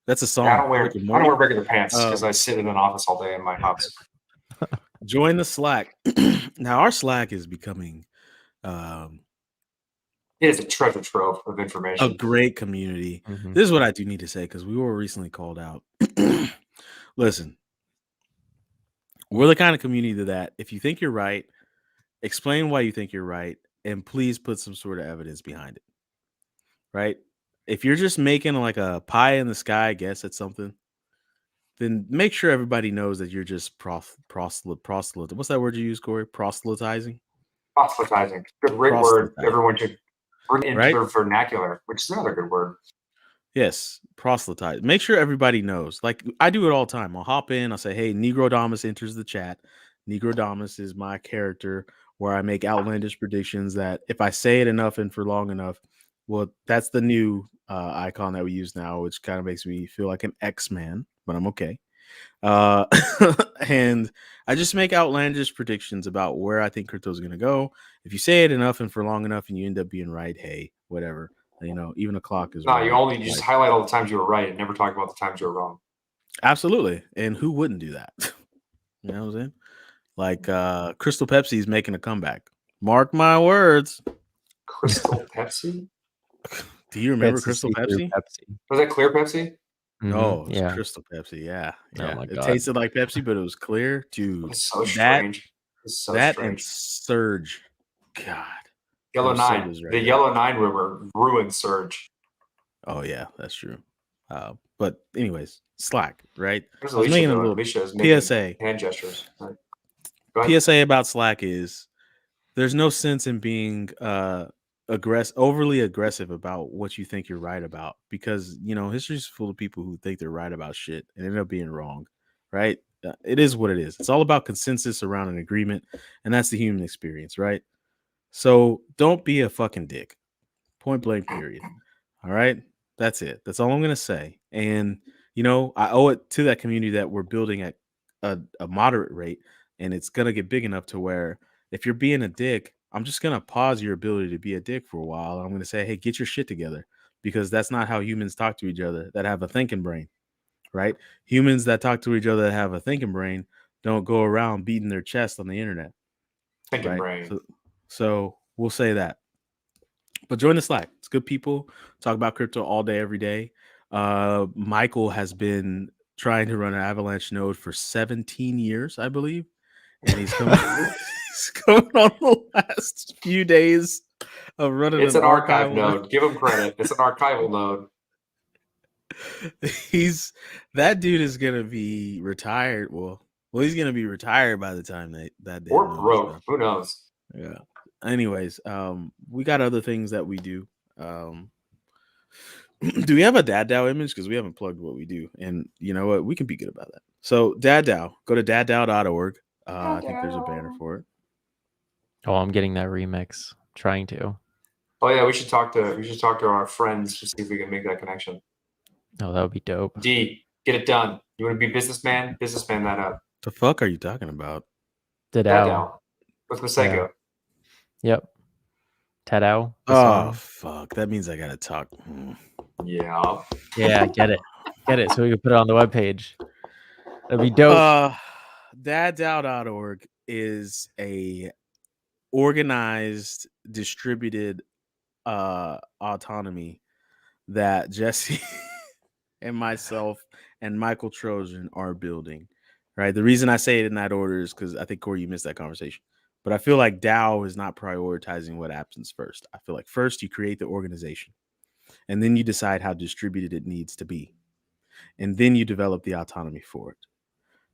That's a song. Yeah, I don't wear regular pants because I sit in an office all day in my house. Join the Slack. Now our Slack is becoming it is a treasure trove of information. A great community. This is what I do need to say because we were recently called out. Listen, we're the kind of community that if you think you're right, explain why you think you're right, and please put some sort of evidence behind it. Right? If you're just making like a pie in the sky guess at something, then make sure everybody knows that you're just proselyte. What's that word you use, Corey? Proselytizing? Proselytizing. Good word. Everyone should bring into their vernacular, which is another good word. Yes, proselytize. Make sure everybody knows. Like I do it all the time. I'll hop in. I'll say, hey, Negrodamus enters the chat. Negrodamus is my character where I make outlandish predictions that if I say it enough and for long enough, well, that's the new icon that we use now, which kind of makes me feel like an X-Man, but I'm okay. And I just make outlandish predictions about where I think crypto is going to go. If you say it enough and for long enough and you end up being right, hey, whatever. Even a clock is No, right. you just highlight all the times you were right and never talk about the times you were wrong. Absolutely. And who wouldn't do that? You know what I'm saying? Like Crystal Pepsi is making a comeback. Mark my words. Crystal Pepsi? Do you remember It's the Crystal see-through Pepsi? Was that clear Pepsi? No, it was Yeah. Crystal Pepsi. Yeah. Oh my It God. tasted like Pepsi, but it was clear. Dude, It's so strange. It's so and strange. Surge. God. Yellow those 9. sodas right The there. Yellow 9 rumor ruined Surge. Oh yeah, that's true. But anyways, Slack, right? Where's I was Alicia making a doing? little Alicia is making PSA. hand gestures. Right. Go ahead. PSA about Slack is there's no sense in being overly aggressive about what you think you're right about, because history's full of people who think they're right about shit and end up being wrong, right? It is what it is. It's all about consensus around an agreement, and that's the human experience, right? So don't be a fucking dick. Point blank, period. All right. That's it. That's all I'm going to say. And, I owe it to that community that we're building at a moderate rate. And it's going to get big enough to where if you're being a dick, I'm just going to pause your ability to be a dick for a while. And I'm going to say, hey, get your shit together, because that's not how humans talk to each other that have a thinking brain, right? Humans that talk to each other that have a thinking brain don't go around beating their chest on the internet. Thinking Right. brain. So we'll say that. But join the Slack. It's good people. Talk about crypto all day, every day. Michael has been trying to run an Avalanche node for 17 years, I believe. And he's coming, he's coming on the last few days of running It's an archive archival node. Give him credit. It's an archival node. That dude is gonna be retired. Well, he's gonna be retired by the time that day. Or broke. Who knows? Yeah. Anyways, we got other things that we do. Do we have a Dad DAO image? Because we haven't plugged what we do. And you know what? We can be good about that. So Dad DAO, go to daddao.org. I think there's a banner for it. Oh, I'm getting that remix. Trying to. Oh yeah, we should talk to our friends to see if we can make that connection. Oh, that would be dope. D, get it done. You want to be businessman? Businessman that up. The fuck are you talking about? Tadao. With Masego. Yep. Tadao. Oh fuck. That means I gotta talk. Yeah. Yeah, get it. Get it so we can put it on the webpage. That'd be dope. Daddao.org is a organized, distributed autonomy that Jesse and myself and Michael Trojan are building. Right. The reason I say it in that order is because I think, Corey, you missed that conversation. But I feel like DAO is not prioritizing what happens first. I feel like first you create the organization, and then you decide how distributed it needs to be. And then you develop the autonomy for it.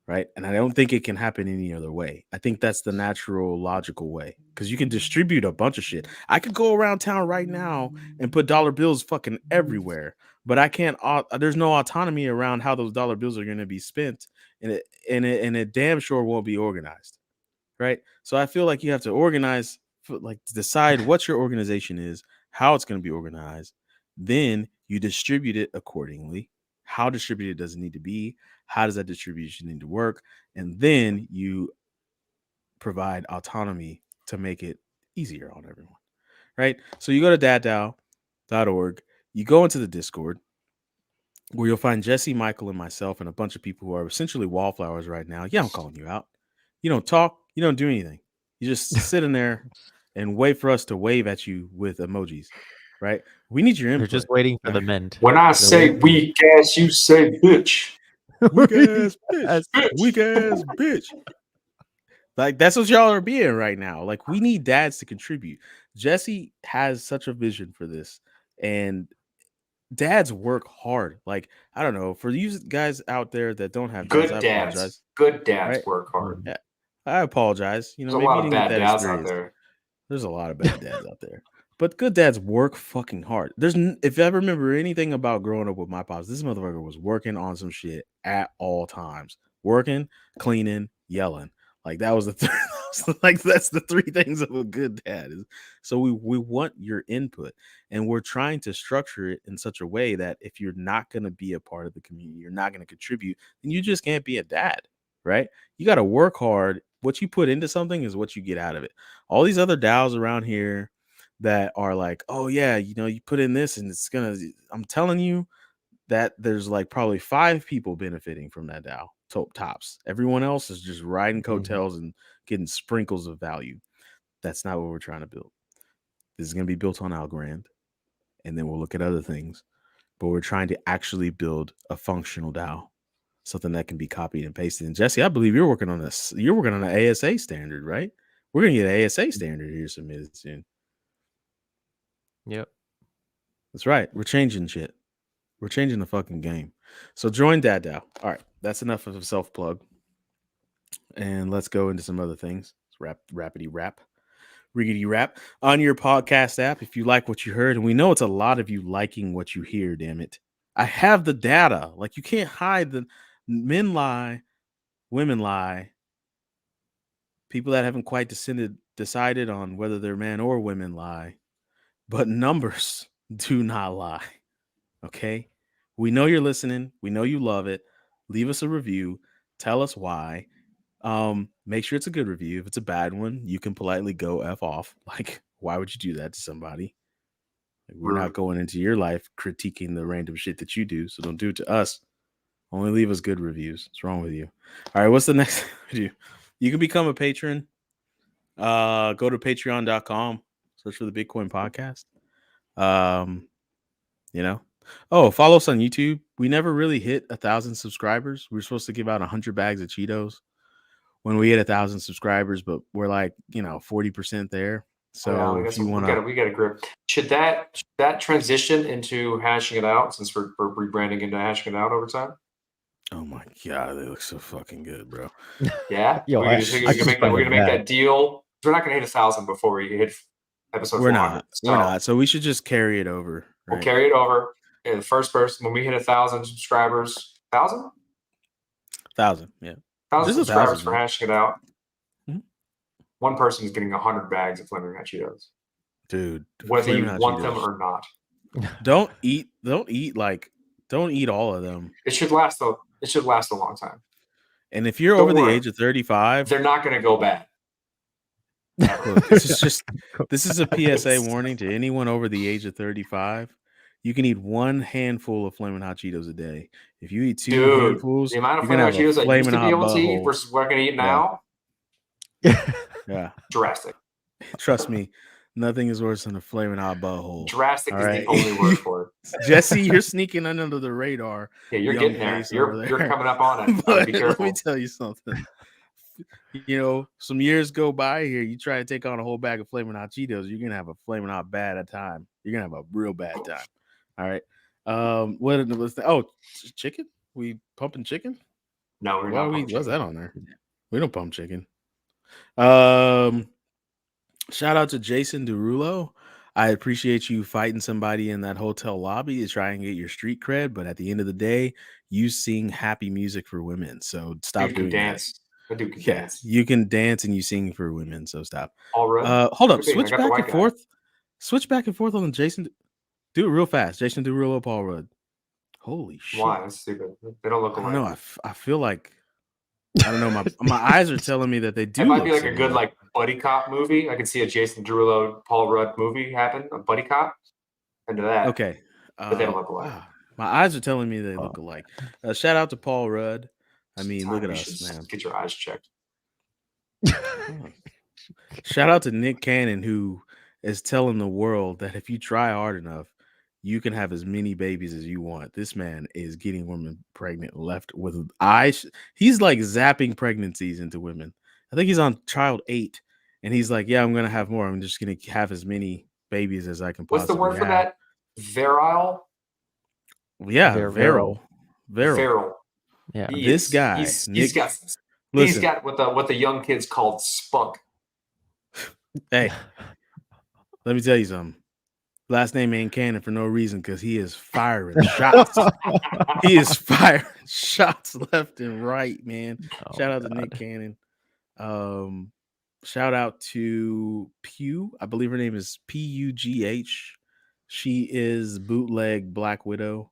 Right. And I don't think it can happen any other way. I think that's the natural, logical way, because you can distribute a bunch of shit. I could go around town right now and put dollar bills fucking everywhere, but I can't. There's no autonomy around how those dollar bills are going to be spent, and it damn sure won't be organized. Right. So I feel like you have to organize, decide what your organization is, how it's going to be organized. Then you distribute it accordingly. How distributed does it need to be? How does that distribution need to work? And then you provide autonomy to make it easier on everyone. Right. So you go to daddao.org, you go into the Discord, where you'll find Jesse, Michael, and myself, and a bunch of people who are essentially wallflowers right now. Yeah, I'm calling you out. You don't talk. You don't do anything. You just sit in there and wait for us to wave at you with emojis, right? We need your They're input. just waiting for the mint. When I say weak ass, you say bitch. Weak ass bitch. Weak ass bitch. Like, that's what y'all are being right now. Like, we need dads to contribute. Jesse has such a vision for this, and dads work hard. Like, I don't know, for you guys out there that don't have dads, I apologize. Good dads Right? work hard. Yeah, I apologize. There's a maybe lot you of didn't get bad that dads out experience. there. There's a lot of bad dads out there, but good dads work fucking hard. If I remember anything about growing up with my pops, this motherfucker was working on some shit at all times. Working, cleaning, yelling. Like, that was the Like that's the three things of a good dad. So we want your input, and we're trying to structure it in such a way that if you're not going to be a part of the community, you're not going to contribute, then you just can't be a dad, right? You got to work hard. What you put into something is what you get out of it. All these other DAOs around here that are like, oh yeah, you know, you put in this and it's gonna, I'm telling you that there's like probably 5 people benefiting from that DAO, tops. Everyone else is just riding coattails and getting sprinkles of value. That's not what we're trying to build. This is going to be built on Algorand, and then we'll look at other things. But we're trying to actually build a functional DAO, something that can be copied and pasted. And Jesse, I believe you're working on this. You're working on an ASA standard, right? We're going to get an ASA standard here submitted soon. Yep. That's right. We're changing shit. We're changing the fucking game. So join Dad DAO. All right. That's enough of a self plug. And let's go into some other things. Rapidy rap. Riggedy rap on your podcast app. If you like what you heard, and we know it's a lot of you liking what you hear, damn it. I have the data. Like, you can't hide the men lie, women lie. People that haven't quite decided on whether they're men or women lie. But numbers do not lie. Okay? We know you're listening. We know you love it. Leave us a review. Tell us why. Make sure it's a good review. If it's a bad one, you can politely go F off. Like, why would you do that to somebody? Like, we're not going into your life critiquing the random shit that you do, so don't do it to us. Only leave us good reviews. What's wrong with you? All right, what's the next video? You can become a patron. Go to patreon.com, search for the Bitcoin podcast. You know. Oh, follow us on YouTube. We never really hit 1,000 subscribers. We were supposed to give out 100 bags of Cheetos when we hit 1,000 subscribers, but we're like, 40% there. So if you want to, we got a grip. Should that transition into hashing it out, since we're rebranding into hashing it out over time? oh my god, they look so fucking good, bro. Yeah, Yo, we're gonna make that deal. We're not gonna hit 1,000 before we hit episode. We're 400. not. We're not. So we should just carry it over. Right? We'll carry it over. And the first person, when we hit 1,000 subscribers, 1,000, 1,000, yeah, 1,000 Just subscribers 1,000, for man. hashing it out. Mhm. One person is getting 100 bags of Flaming Hot Cheetos, dude. whether you Flamin' Hot want Cheetos. them or not. Don't eat all of them. It should last a long time. And if you're Don't over the worry. age of 35, They're not going to go bad. look, this is a PSA warning to anyone over the age of 35. You can eat 1 handful of Flamin' Hot Cheetos a day. If you eat 2 handfuls, the amount of you're gonna Flaming Hot have a Cheetos that used Flamin' to be Hot able to eat butthole. versus what I can eat now, Yeah, drastic. trust me, nothing is worse than a Flamin' Hot butthole. Drastic All is right. the only word for it. Jesse, you're sneaking under the radar. Yeah, you're young getting there. face over You're there. coming up on it. But Be let careful. me tell you something. Some years go by here. You try to take on a whole bag of Flamin' Hot Cheetos, you're gonna have a Flamin' Hot bad at time. You're gonna have a real bad time. All right. What was that? Oh, chicken? We pumping chicken? No, we're Why not. what's that on there? We don't pump chicken. Shout out to Jason Derulo. I appreciate you fighting somebody in that hotel lobby to try and get your street cred, but at the end of the day, you sing happy music for women. So stop Dude can doing dance. That dude can that. Yeah, dance. you can dance and you sing for women. So stop. All right. Hold up. Could be. I Switch got the back white and guy. forth. Switch back and forth on the Jason. Do it real fast. Jason Derulo, Paul Rudd. Holy shit. Why? That's stupid. They don't look I alike. don't know. I feel like I don't know. My eyes are telling me that they do. It might look be like a good similar. buddy cop movie. I could see a Jason Derulo, Paul Rudd movie happen. A buddy cop. Into that. Okay. But they don't look alike. Wow. My eyes are telling me they look alike. Shout out to Paul Rudd. I mean, look at You us, should man. Get your eyes checked. Shout out to Nick Cannon, who is telling the world that if you try hard enough, you can have as many babies as you want. This man is getting women pregnant left with eyes. He's like zapping pregnancies into women. I think he's on child 8, and he's like, "Yeah, I'm gonna have more. I'm just gonna have as many babies as I can What's the possibly word for have." that? Virile? Yeah, Virile. Virile. Yeah. This guy, he's Nick, got listen, what the young kids called spunk. hey, let me tell you something. Last name ain't Cannon for no reason, because he is firing shots. He is firing shots left and right, man. Oh, Shout out to God. Nick Cannon. Shout out to Pew. I believe her name is Pugh. She is bootleg Black Widow,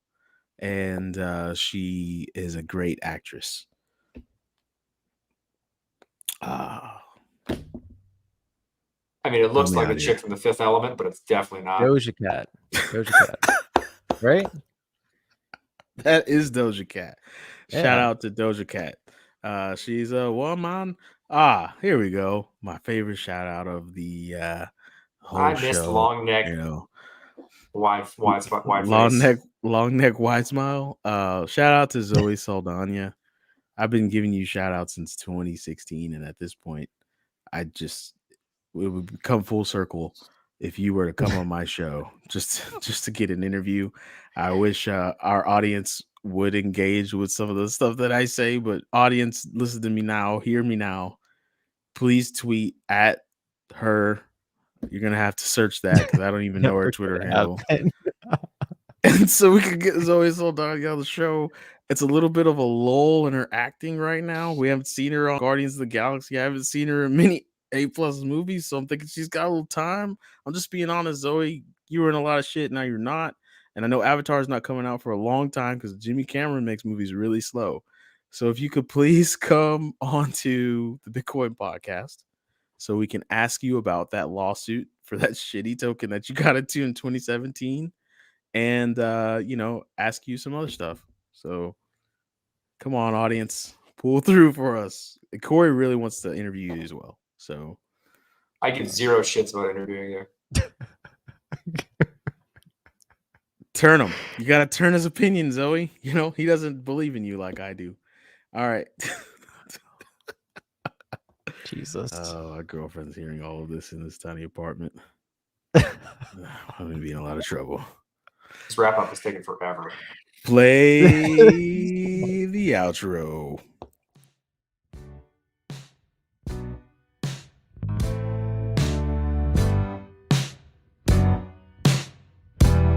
and she is a great actress. I mean, it looks me like out a here. chick from The Fifth Element, but it's definitely not. Doja Cat. Doja Cat. Right? That is Doja Cat. Shout Yeah. out to Doja Cat. She's a woman. Here we go. My favorite shout out of the whole I missed show. long neck, You know, wide long face. neck, wide smile. Shout out to Zoe Saldana. I've been giving you shout outs since 2016, and at this point, it would come full circle if you were to come on my show just to get an interview. I wish our audience would engage with some of the stuff that I say, but audience, listen to me now, hear me now. Please tweet at her. You're gonna have to search that because I don't even know her Never Twitter gonna handle. happen. And so we could get Zoe Saldana on the show. It's a little bit of a lull in her acting right now. We haven't seen her on Guardians of the Galaxy. I haven't seen her in many A+ movies, so I'm thinking she's got a little time. I'm just being honest, Zoe. You were in a lot of shit, now you're not. And I know Avatar's not coming out for a long time because Jimmy Cameron makes movies really slow. So if you could please come onto the Bitcoin podcast so we can ask you about that lawsuit for that shitty token that you got into in 2017. And ask you some other stuff. So come on, audience, pull through for us. Corey really wants to interview you as well. So I give zero shits about interviewing you. turn him. You gotta turn his opinion, Zoe. He doesn't believe in you like I do. All right. Jesus. Oh, our girlfriend's hearing all of this in this tiny apartment. I'm gonna be in a lot of trouble. This wrap up is taking forever. Play the outro.